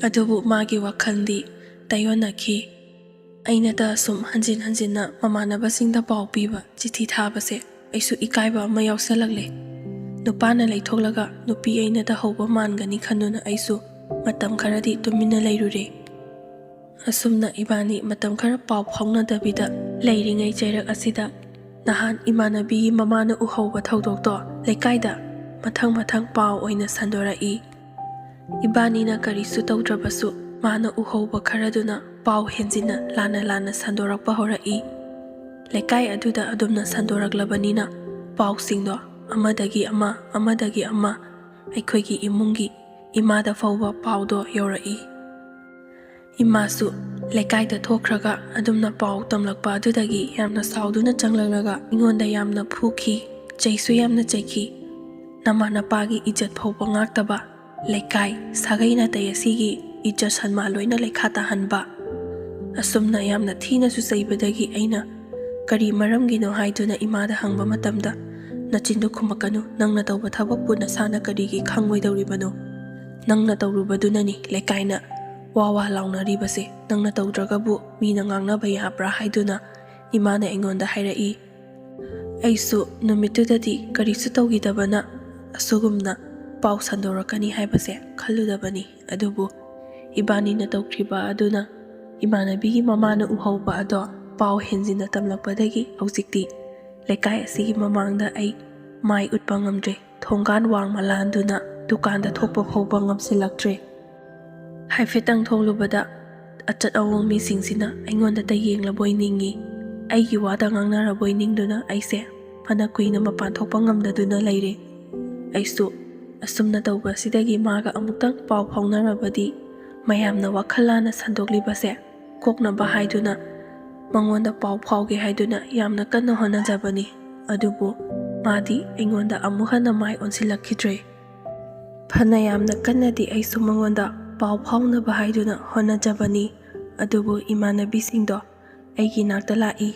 ꯑꯗꯨꯕꯨ ꯃꯥꯒꯤ ꯋꯥꯈꯜꯗꯤ ꯇꯩꯑꯣꯟꯅꯈꯤ꯫ ꯑꯩꯅꯇ ꯁꯨꯝ ꯍꯟꯖꯤꯟ ꯍꯟꯖꯤꯟꯅ ꯃꯃꯥꯟꯅꯕꯁꯤꯡꯗ ꯄꯥꯎ ꯄꯤꯕ, ꯆꯤꯊꯤ ꯊꯥꯕꯁꯦ ꯑꯩꯁꯨ ꯏꯀꯥꯏꯕ ꯑꯃ ꯌꯥꯎꯁꯜꯂꯛꯂꯦ꯫ ꯅꯨꯄꯥꯅ ꯂꯩꯊꯣꯛꯂꯒ ꯅꯨꯄꯤ ꯑꯩꯅꯗ ꯍꯧꯕ ꯃꯥꯟꯒꯅꯤ ꯈꯟꯗꯨꯅ ꯑꯩꯁꯨ ꯃꯇꯝ ꯈꯔꯗꯤ ꯇꯨꯃꯤꯟꯅ ꯂꯩꯔꯨꯔꯦ꯫ ꯑꯁꯨꯝꯅ ꯏꯕꯥꯅꯤ ꯃꯇꯝꯈꯔ ꯄꯥꯎ ꯐꯥꯎꯅꯗꯕꯤꯗ ꯂꯩꯔꯤꯉꯩ ꯆꯩꯔꯛ ꯑꯁꯤꯗ ꯅꯍꯥꯟ ꯏꯃꯥꯟꯅꯕꯤꯒꯤ ꯃꯃꯥꯅ ꯎꯍꯧꯕ ꯊꯧꯗꯣꯛꯇꯣ ꯂꯩꯀꯥꯏꯗ ꯃꯊꯪ ꯃꯊꯪ ꯄꯥꯎ ꯑꯣꯏꯅ ꯁꯟꯗꯣꯔꯛꯏ꯫ ꯏꯕꯥꯅꯤꯅ ꯀꯔꯤꯁꯨ ꯇꯧꯗ꯭ꯔꯕꯁꯨ ꯃꯥꯅ ꯎꯍꯧꯕ ꯈꯔꯗꯨꯅ ꯄꯥꯎ ꯍꯦꯟꯖꯤꯟꯅ ꯂꯥꯟꯅ ꯁꯟꯗꯣꯔꯛꯄ ꯍꯧꯔꯛꯏ꯫ ꯂꯩꯀꯥꯏ ꯑꯗꯨꯗ ꯑꯗꯨꯝꯅ ꯁꯟꯗꯣꯔꯛꯂꯕꯅꯤꯅ ꯄꯥꯎꯁꯤꯡꯗꯣ ꯑꯃꯗꯒꯤ ꯑꯃ ꯑꯩꯈꯣꯏꯒꯤ ꯏꯃꯨꯡꯒꯤ ꯏꯃꯥꯗ ꯐꯥꯎꯕ ꯄꯥꯎꯗꯣ ꯌꯧꯔꯛꯏ꯫ ꯏꯃꯥꯁꯨ ꯂꯩꯀꯥꯏꯗ ꯊꯣꯛꯈ꯭ꯔꯒ ꯑꯗꯨꯝꯅ ꯄꯥꯎ ꯇꯝꯂꯛꯄ ꯑꯗꯨꯗꯒꯤ ꯌꯥꯝꯅ ꯁꯥꯎꯗꯨꯅ ꯆꯪꯂꯛꯂꯒ ꯑꯩꯉꯣꯟꯗ ꯌꯥꯝꯅ ꯐꯨꯈꯤ, ꯆꯩꯁꯨ ꯌꯥꯝꯅ ꯆꯩꯈꯤ꯫ ꯅꯃꯥ ꯅꯄꯥꯒꯤ ꯏꯖꯠ ꯐꯥꯎꯕ ꯉꯥꯛꯇꯕ, ꯂꯩꯀꯥꯏ ꯁꯥꯒꯩ ꯅꯥꯇꯩ ꯑꯁꯤꯒꯤ ꯏꯖꯠ ꯁꯟꯃꯥꯟ ꯂꯣꯏꯅ ꯂꯩꯈꯥ ꯇꯥꯍꯟꯕ, ꯑꯁꯨꯝꯅ ꯌꯥꯝꯅ ꯊꯤꯅꯁꯨ ꯆꯩꯕꯗꯒꯤ ꯑꯩꯅ ꯀꯔꯤ ꯃꯔꯝꯒꯤꯅೋ ꯍꯥꯏꯗꯨꯅ ꯏꯃꯥꯗ ꯍꯪꯕ ꯃꯇꯝꯗ ꯅꯆꯤꯟꯗꯨ ꯈꯨꯝꯃꯛꯀꯅꯨ, ꯅꯪꯅ ꯇꯧꯕ ꯊꯕꯛꯄꯨ ꯅꯁꯥꯅ ꯀꯔꯤꯒꯤ ꯈꯪꯉꯣꯏꯗꯧꯔꯤꯕꯅꯣ? ꯅꯪꯅ ꯇꯧꯔꯨꯕꯗꯨꯅꯅꯤ ꯂꯩꯀꯥꯏꯅ ꯋꯥ ꯂꯥꯎꯅꯔꯤꯕꯁꯦ, ꯅꯪꯅ ꯇꯧꯗ꯭ꯔꯒꯕꯨ ꯃꯤꯅ ꯉꯥꯡꯅꯕ ꯌꯥꯕ꯭ꯔꯥ ꯍꯥꯏꯗꯨꯅ ꯏꯃꯥꯅ ꯑꯩꯉꯣꯟꯗ ꯍꯥꯏꯔꯛꯏ꯫ ꯑꯩꯁꯨ ꯅꯨꯃꯤꯠꯇꯨꯗꯗꯤ ꯀꯔꯤꯁꯨ ꯇꯧꯈꯤꯗꯕꯅ ꯑꯁꯨꯒꯨꯝꯅ ꯄꯥꯎ ꯁꯟꯗꯣꯔꯛꯀꯅꯤ ꯍꯥꯏꯕꯁꯦ ꯈꯜꯂꯨꯗꯕꯅꯤ꯫ ꯑꯗꯨꯕꯨ ꯏꯕꯥꯅꯤꯅ ꯇꯧꯈ꯭ꯔꯤꯕ ꯑꯗꯨꯅ ꯏꯃꯥꯟꯅꯕꯤꯒꯤ ꯃꯃꯥꯅ ꯎꯍꯧꯕ ꯑꯗꯣ ꯄꯥꯎ ꯍꯦꯟꯖꯤꯟꯅ ꯇꯝꯂꯛꯄꯗꯒꯤ ꯍꯧꯖꯤꯛꯇꯤ ꯂꯩꯀꯥꯏ ꯑꯁꯤꯒꯤ ꯃꯃꯥꯡꯗ ꯑꯩ ꯃꯥꯏ ꯎꯠꯄ ꯉꯝꯗ꯭ꯔꯦ꯫ ꯊꯣꯡꯒꯥꯟ ꯋꯥꯡꯃ ꯂꯥꯟꯗꯨꯅ ꯗꯨꯀꯥꯟꯗ ꯊꯣꯛꯄ ꯐꯥꯎꯕ ꯉꯝꯁꯤꯜꯂꯛꯇ꯭ꯔꯦ꯫ ꯍꯥꯏꯐꯦꯠꯇꯪ ꯊꯣꯛꯂꯨꯕꯗ ꯑꯆꯠ ꯑꯋꯣꯡ ꯃꯤꯁꯤꯡꯁꯤꯅ ꯑꯩꯉꯣꯟꯗꯇ ꯌꯦꯡꯂꯕꯣꯏ ꯅꯤꯡꯉꯤ꯫ ꯑꯩꯒꯤ ꯋꯥꯗ ꯉꯥꯡꯅꯔꯕꯣꯏ ꯅꯤꯡꯗꯨꯅ ꯑꯩꯁꯦ ꯐꯅ ꯀꯨꯏꯅ ꯃꯄꯥꯟ ꯊꯣꯛꯄ ꯉꯝꯗꯗꯨꯅ ꯂꯩꯔꯦ꯫ ꯑꯩꯁꯨ ꯑꯁꯨꯝꯅ ꯇꯧꯕꯁꯤꯗꯒꯤ ꯃꯥꯒ ꯑꯃꯨꯛꯇꯪ ꯄꯥꯎ ꯐꯥꯎꯅꯔꯕꯗꯤ ꯃꯌꯥꯝꯅ ꯋꯥꯈꯜ ꯂꯥꯟꯅ ꯁꯟꯗꯣꯛꯂꯤꯕꯁꯦ ꯀꯣꯛꯅꯕ ꯍꯥꯏꯗꯨꯅ ꯃꯉꯣꯟꯗ ꯄꯥꯎ ꯐꯥꯎꯒꯦ ꯍꯥꯏꯗꯨꯅ ꯌꯥꯝꯅ ꯀꯟꯅ ꯍꯣꯠꯅꯖꯕꯅꯤ꯫ ꯑꯗꯨꯕꯨ ꯃꯥꯗꯤ ꯑꯩꯉꯣꯟꯗ ꯑꯃꯨꯛ ꯍꯟꯅ ꯃꯥꯏ ꯑꯣꯟꯁꯤꯜꯂꯛꯈꯤꯗ꯭ꯔꯦ꯫ ꯐꯅ ꯌꯥꯝꯅ ꯀꯟꯅꯗꯤ ꯑꯩꯁꯨ ꯃꯉꯣꯟꯗ ꯄꯥꯎ ꯐꯥꯎꯅꯕ ꯍꯥꯏꯗꯨꯅ ꯍꯣꯠꯅꯖꯕꯅꯤ꯫ ꯑꯗꯨꯕꯨ ꯏꯃꯥꯟꯅꯕꯤꯁꯤꯡꯗꯣ ꯑꯩꯒꯤ ꯅꯥꯛꯇ ꯂꯥꯛꯏ꯫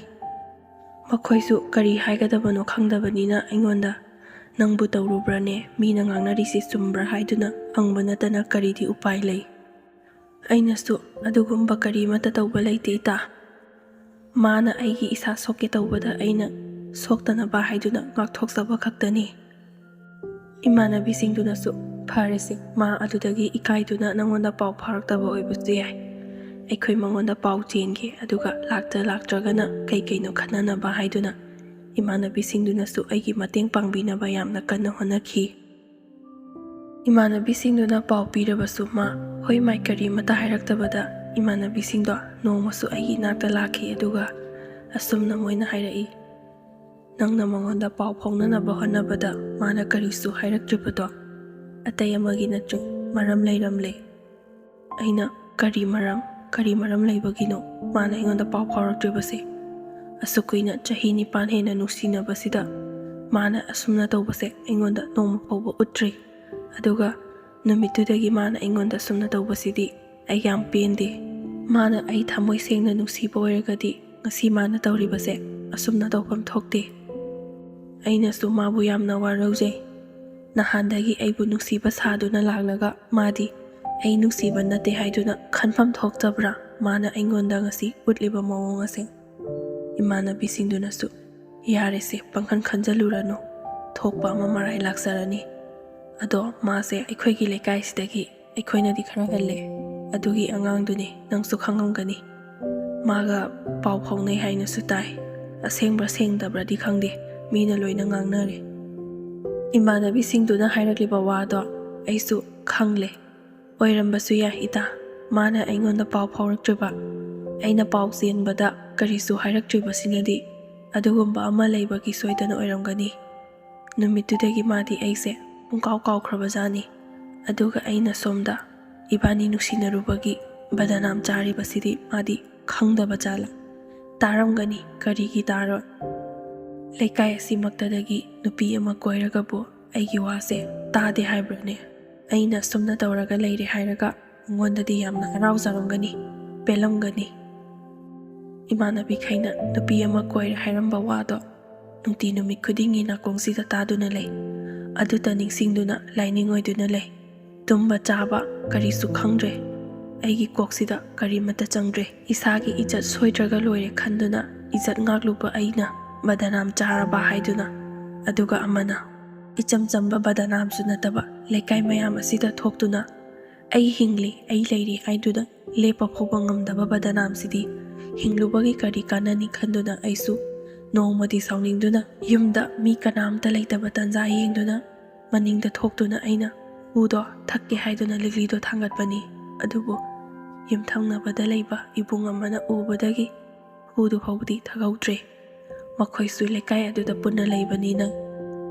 ꯃꯈꯣꯏꯁꯨ ꯀꯔꯤ ꯍꯥꯏꯒꯗꯕꯅꯣ ꯈꯪꯗꯕꯅꯤꯅ ꯑꯩꯉꯣꯟꯗ ꯅꯪꯕꯨ ꯇꯧꯔꯨꯕ꯭ꯔꯅꯦ, ꯃꯤꯅ ꯉꯥꯡꯅꯔꯤꯁꯤ ꯆꯨꯝꯕ꯭ꯔꯥ ꯍꯥꯏꯗꯨꯅ ꯍꯪꯕ ꯅꯠꯇꯅ ꯀꯔꯤꯗꯤ ꯎꯄꯥꯏ ꯂꯩ? ꯑꯩꯅꯁꯨ ꯑꯗꯨꯒꯨꯝꯕ ꯀꯔꯤꯃꯠꯇ ꯇꯧꯕ ꯂꯩꯇꯦ ꯏꯇꯥ. ꯃꯥꯅ ꯑꯩꯒꯤ ꯏꯁꯥ ꯁꯣꯛꯀꯦ ꯇꯧꯕꯗ ꯑꯩꯅ ꯁꯣꯛꯇꯅꯕ ꯍꯥꯏꯗꯨꯅ ꯉꯥꯛꯊꯣꯛꯆꯕ ꯈꯛꯇꯅꯤ. ꯏꯃꯥꯟꯅꯕꯤꯁꯤꯡꯗꯨꯅꯁꯨ ꯐꯔꯦꯁꯦ, ꯃꯥ ꯑꯗꯨꯗꯒꯤ ꯏꯀꯥꯏꯗꯨꯅ ꯅꯪꯉꯣꯟꯗ ꯄꯥꯎ ꯐꯥꯎꯔꯛꯇꯕ ꯑꯣꯏꯕꯁꯨ ꯌꯥꯏ. ꯑꯩꯈꯣꯏ ꯃꯉꯣꯟꯗ ꯄꯥꯎ ꯆꯦꯟꯒꯦ, ꯑꯗꯨꯒ ꯂꯥꯛꯇ꯭ꯔꯒꯅ ꯀꯩꯅꯣ ꯈꯟꯅꯅꯕ ꯍꯥꯏꯗꯨꯅ ꯏꯃꯥꯟꯅꯕꯤꯁꯤꯡꯗꯨꯅꯁꯨ ꯑꯩꯒꯤ ꯃꯇꯦꯡ ꯄꯥꯡꯕꯤꯅꯕ ꯌꯥꯝꯅ ꯀꯟꯅ ꯍꯣꯠꯅꯈꯤ. ꯏꯃꯥꯟꯅꯕꯤꯁꯤꯡꯗꯨꯅ ꯄꯥꯎ ꯄꯤꯔꯕꯁꯨ ꯃꯥ ꯍꯣꯏ ꯃꯥꯏ ꯀꯔꯤꯃꯠꯇ ꯍꯥꯏꯔꯛꯇꯕꯗ ꯏꯃꯥꯟꯅꯕꯤꯁꯤꯡꯗꯣ ꯅꯣꯡꯃꯁꯨ ꯑꯩꯒꯤ ꯏꯅꯥꯛꯇ ꯂꯥꯛꯈꯤ. ꯑꯗꯨꯒ ꯑꯁꯨꯝꯅ ꯃꯣꯏꯅ ꯍꯥꯏꯔꯛꯏ, ꯅꯪꯅ ꯃꯉꯣꯟꯗ ꯄꯥꯎ ꯐꯥꯎꯅꯅꯕ ꯍꯣꯠꯅꯕꯗ ꯃꯥꯅ ꯀꯔꯤꯁꯨ ꯍꯥꯏꯔꯛꯇ꯭ꯔꯤꯕꯗꯣ ꯑꯇꯩ ꯑꯃꯒꯤ ꯅꯠꯇ꯭ꯔꯦ, ꯃꯔꯝ ꯂꯩꯔꯝꯂꯦ. ꯑꯩꯅ ꯀꯔꯤ ꯃꯔꯝ ꯂꯩꯕꯒꯤꯅꯣ ꯃꯥꯅ ꯑꯩꯉꯣꯟꯗ ꯄꯥꯎ ꯐꯥꯎꯔꯛꯇ꯭ꯔꯤꯕꯁꯦ? ꯑꯁꯨꯛ ꯀꯨꯏꯅ ꯆꯍꯤ 9 ꯍꯦꯟꯅ ꯅꯨꯡꯁꯤꯅꯕꯁꯤꯗ ꯃꯥꯅ ꯑꯁꯨꯝꯅ ꯇꯧꯕꯁꯦ ꯑꯩꯉꯣꯟꯗ ꯅꯣꯡꯃ ꯐꯥꯎꯕ ꯎꯠꯇ꯭ꯔꯤ. ꯑꯗꯨꯒ ꯅꯨꯃꯤꯠꯇꯨꯗꯒꯤ ꯃꯥꯅ ꯑꯩꯉꯣꯟꯗ ꯑꯁꯨꯝꯅ ꯇꯧꯕꯁꯤꯗꯤ ꯑꯩ ꯌꯥꯝ ꯄꯦꯟꯗꯦ. ꯃꯥꯅ ꯑꯩ ꯊꯃꯣꯏ ꯁꯦꯡꯅ ꯅꯨꯡꯁꯤꯕ ꯑꯣꯏꯔꯒꯗꯤ ꯉꯁꯤ ꯃꯥꯅ ꯇꯧꯔꯤꯕꯁꯦ ꯑꯁꯨꯝꯅ ꯇꯧꯐꯝ ꯊꯣꯛꯇꯦ. ꯑꯩꯅꯁꯨ ꯃꯥꯕꯨ ꯌꯥꯝꯅ ꯋꯥꯔꯧꯖꯩ. ꯅꯍꯥꯟꯗꯒꯤ ꯑꯩꯕꯨ ꯅꯨꯡꯁꯤꯕ ꯁꯥꯗꯨꯅ ꯂꯥꯛꯂꯒ ꯃꯥꯗꯤ ꯑꯩ ꯅꯨꯡꯁꯤꯕ ꯅꯠꯇꯦ ꯍꯥꯏꯗꯨꯅ ꯈꯟꯐꯝ ꯊꯣꯛꯇꯕ꯭ꯔꯥ ꯃꯥꯅ ꯑꯩꯉꯣꯟꯗ ꯉꯁꯤ ꯎꯠꯂꯤꯕ ꯃꯑꯣꯡ ꯑꯁꯦ? ꯏꯃꯥꯟꯅꯕꯤꯁꯤꯡꯗꯨꯅꯁꯨ ꯌꯥꯔꯦꯁꯦ, ꯄꯪꯈꯟ ꯈꯟꯖꯜꯂꯨꯔꯅꯨ, ꯊꯣꯛꯄ ꯑꯃ ꯃꯔꯥꯏ ꯂꯥꯛꯆꯔꯅꯤ. ꯑꯗꯣ ꯃꯥꯁꯦ ꯑꯩꯈꯣꯏꯒꯤ ꯂꯩꯀꯥꯏꯁꯤꯗꯒꯤ ꯑꯩꯈꯣꯏꯅꯗꯤ ꯈꯔ ꯍꯜꯂꯦ. ꯑꯗꯨꯒꯤ ꯑꯉꯥꯡꯗꯨꯅꯤ, ꯅꯪꯁꯨ ꯈꯪꯉꯝꯒꯅꯤ. ꯃꯥꯒ ꯄꯥꯎ ꯐꯥꯎꯅꯩ ꯍꯥꯏꯅꯁꯨ ꯇꯥꯏ. ꯑꯁꯦꯡꯕ꯭ꯔꯥ ꯁꯦꯡꯗꯕ꯭ꯔꯥꯗꯤ ꯈꯪꯗꯦ, ꯃꯤꯅ ꯂꯣꯏꯅ ꯉꯥꯡꯅꯔꯦ. ꯏꯃꯥꯟꯅꯕꯤꯁꯤꯡꯗꯨꯅ ꯍꯥꯏꯔꯛꯂꯤꯕ ꯋꯥꯗꯣ ꯑꯩꯁꯨ ꯈꯪꯂꯦ. ꯑꯣꯏꯔꯝꯕꯁꯨ ꯌꯥꯏ ꯏꯇꯥ. ꯃꯥꯅ ꯑꯩꯉꯣꯟꯗ ꯄꯥꯎ ꯐꯥꯎꯔꯛꯇ꯭ꯔꯤꯕ, ꯑꯩꯅ ꯄꯥꯎ ꯆꯦꯟꯕꯗ ꯀꯔꯤꯁꯨ ꯍꯥꯏꯔꯛꯇ꯭ꯔꯤꯕꯁꯤꯅꯗꯤ ꯑꯗꯨꯒꯨꯝꯕ ꯑꯃ ꯂꯩꯕꯒꯤ ꯁꯣꯏꯗꯅ ꯑꯣꯏꯔꯝꯒꯅꯤ. ꯅꯨꯃꯤꯠꯇꯨꯗꯒꯤ ꯃꯥꯗꯤ ꯑꯩꯁꯦ ꯄꯨꯡꯀꯥꯎ ꯀꯥꯎꯈ꯭ꯔꯕꯖꯥꯠꯅꯤ. ꯑꯗꯨꯒ ꯑꯩꯅ ꯁꯣꯝꯗ ꯏꯕꯥꯅꯤ ꯅꯨꯡꯁꯤꯅꯔꯨꯕꯒꯤ ꯕꯗꯅꯥꯝ ꯆꯥꯔꯤꯕꯁꯤꯗꯤ ꯃꯥꯗꯤ ꯈꯪꯗꯕ ꯖꯥꯠꯂꯥ? ꯇꯥꯔꯝꯒꯅꯤ, ꯀꯔꯤꯒꯤ ꯇꯥꯔꯣꯏ? ꯂꯩꯀꯥꯏ ꯑꯁꯤꯃꯛꯇꯗꯒꯤ ꯅꯨꯄꯤ ꯑꯃ ꯀꯣꯏꯔꯒꯕꯨ ꯑꯩꯒꯤ ꯋꯥꯁꯦ ꯇꯥꯗꯦ ꯍꯥꯏꯕ꯭ꯔꯅꯦ? ꯑꯩꯅ ꯁꯨꯝꯅ ꯇꯧꯔꯒ ꯂꯩꯔꯦ ꯍꯥꯏꯔꯒ ꯃꯉꯣꯟꯗꯗꯤ ꯌꯥꯝꯅ ꯍꯔꯥꯎꯖꯔꯝꯒꯅꯤ, ꯄꯦꯜꯂꯝꯒꯅꯤ. ꯏꯃꯥꯟꯅꯕꯤꯈꯩꯅ ꯅꯨꯄꯤ ꯑꯃ ꯀꯣꯏꯔꯦ ꯍꯥꯏꯔꯝꯕ ꯋꯥꯗꯣ ꯅꯨꯡꯇꯤ ꯅꯨꯃꯤꯠ ꯈꯨꯗꯤꯡꯒꯤ ꯅꯥꯀꯣꯡꯁꯤꯗ ꯇꯥꯗꯨꯅ ꯂꯩ. ꯑꯗꯨꯇ ꯅꯤꯡꯁꯤꯡꯗꯨꯅ ꯂꯥꯏꯅꯤꯡ ꯑꯣꯏꯗꯨꯅ ꯂꯩ. ꯇꯨꯝꯕ ꯆꯥꯕ ꯀꯔꯤꯁꯨ ꯈꯪꯗ꯭ꯔꯦ. ꯑꯩꯒꯤ ꯀꯣꯛꯁꯤꯗ ꯀꯔꯤꯃꯠꯇ ꯆꯪꯗ꯭ꯔꯦ. ꯏꯁꯥꯒꯤ ꯏꯖꯠ ꯁꯣꯏꯗ꯭ꯔꯒ ꯂꯣꯏꯔꯦ ꯈꯟꯗꯨꯅ ꯏꯖꯠ ꯉꯥꯛꯂꯨꯕ ꯑꯩꯅ ꯕꯗꯅꯥꯝ ꯆꯥꯔꯕ ꯍꯥꯏꯗꯨꯅ, ꯑꯗꯨꯒ ꯑꯃꯅ ꯏꯆꯝ ಚꯝꯕ ꯕꯗꯅꯥꯝꯁꯨ ꯅꯠꯇꯕ ꯂꯩꯀꯥꯏ ꯃꯌꯥꯝ ꯑꯁꯤꯗ ꯊꯣꯛꯇꯨꯅ ꯑꯩ ꯍꯤꯡꯂꯤ, ꯑꯩ ꯂꯩꯔꯤ ꯍꯥꯏꯗꯨꯅ ꯂꯦꯞꯄ ꯐꯥꯎꯕ ꯉꯝꯗꯕ ꯕꯗꯅꯥꯝꯁꯤꯗꯤ ꯍꯤꯡꯂꯨꯕꯒꯤ ꯀꯔꯤ ꯀꯥꯟꯅꯅꯤ ꯈꯟꯗꯨꯅ ꯑꯩꯁꯨ ꯅꯣꯡꯃꯗꯤ ꯁꯥꯎꯅꯤꯡꯗꯨꯅ ꯌꯨꯝꯗ ꯃꯤ ꯀꯅꯥꯝꯇ ꯂꯩꯇꯕ ꯇꯟꯖꯥ ꯌꯦꯡꯗꯨꯅ ꯃꯅꯤꯡꯗ ꯊꯣꯛꯇꯨꯅ ꯑꯩꯅ ꯎꯗꯣ ꯊꯛꯀꯦ ꯍꯥꯏꯗꯨꯅ ꯂꯤꯛꯂꯤꯗꯣ ꯊꯥꯡꯒꯠꯄꯅꯤ. ꯑꯗꯨꯕꯨ ꯌꯨꯝꯊꯪꯅꯕꯗ ꯂꯩꯕ ꯏꯕꯨꯡ ꯑꯃꯅ ꯎꯕꯗꯒꯤ ꯎꯗꯨ ꯐꯥꯎꯕꯗꯤ ꯊꯛꯍꯧꯗ꯭ꯔꯦ. ꯃꯈꯣꯏꯁꯨ ꯂꯩꯀꯥꯏ ꯑꯗꯨꯗ ꯄꯨꯟꯅ ꯂꯩꯕꯅꯤꯅ,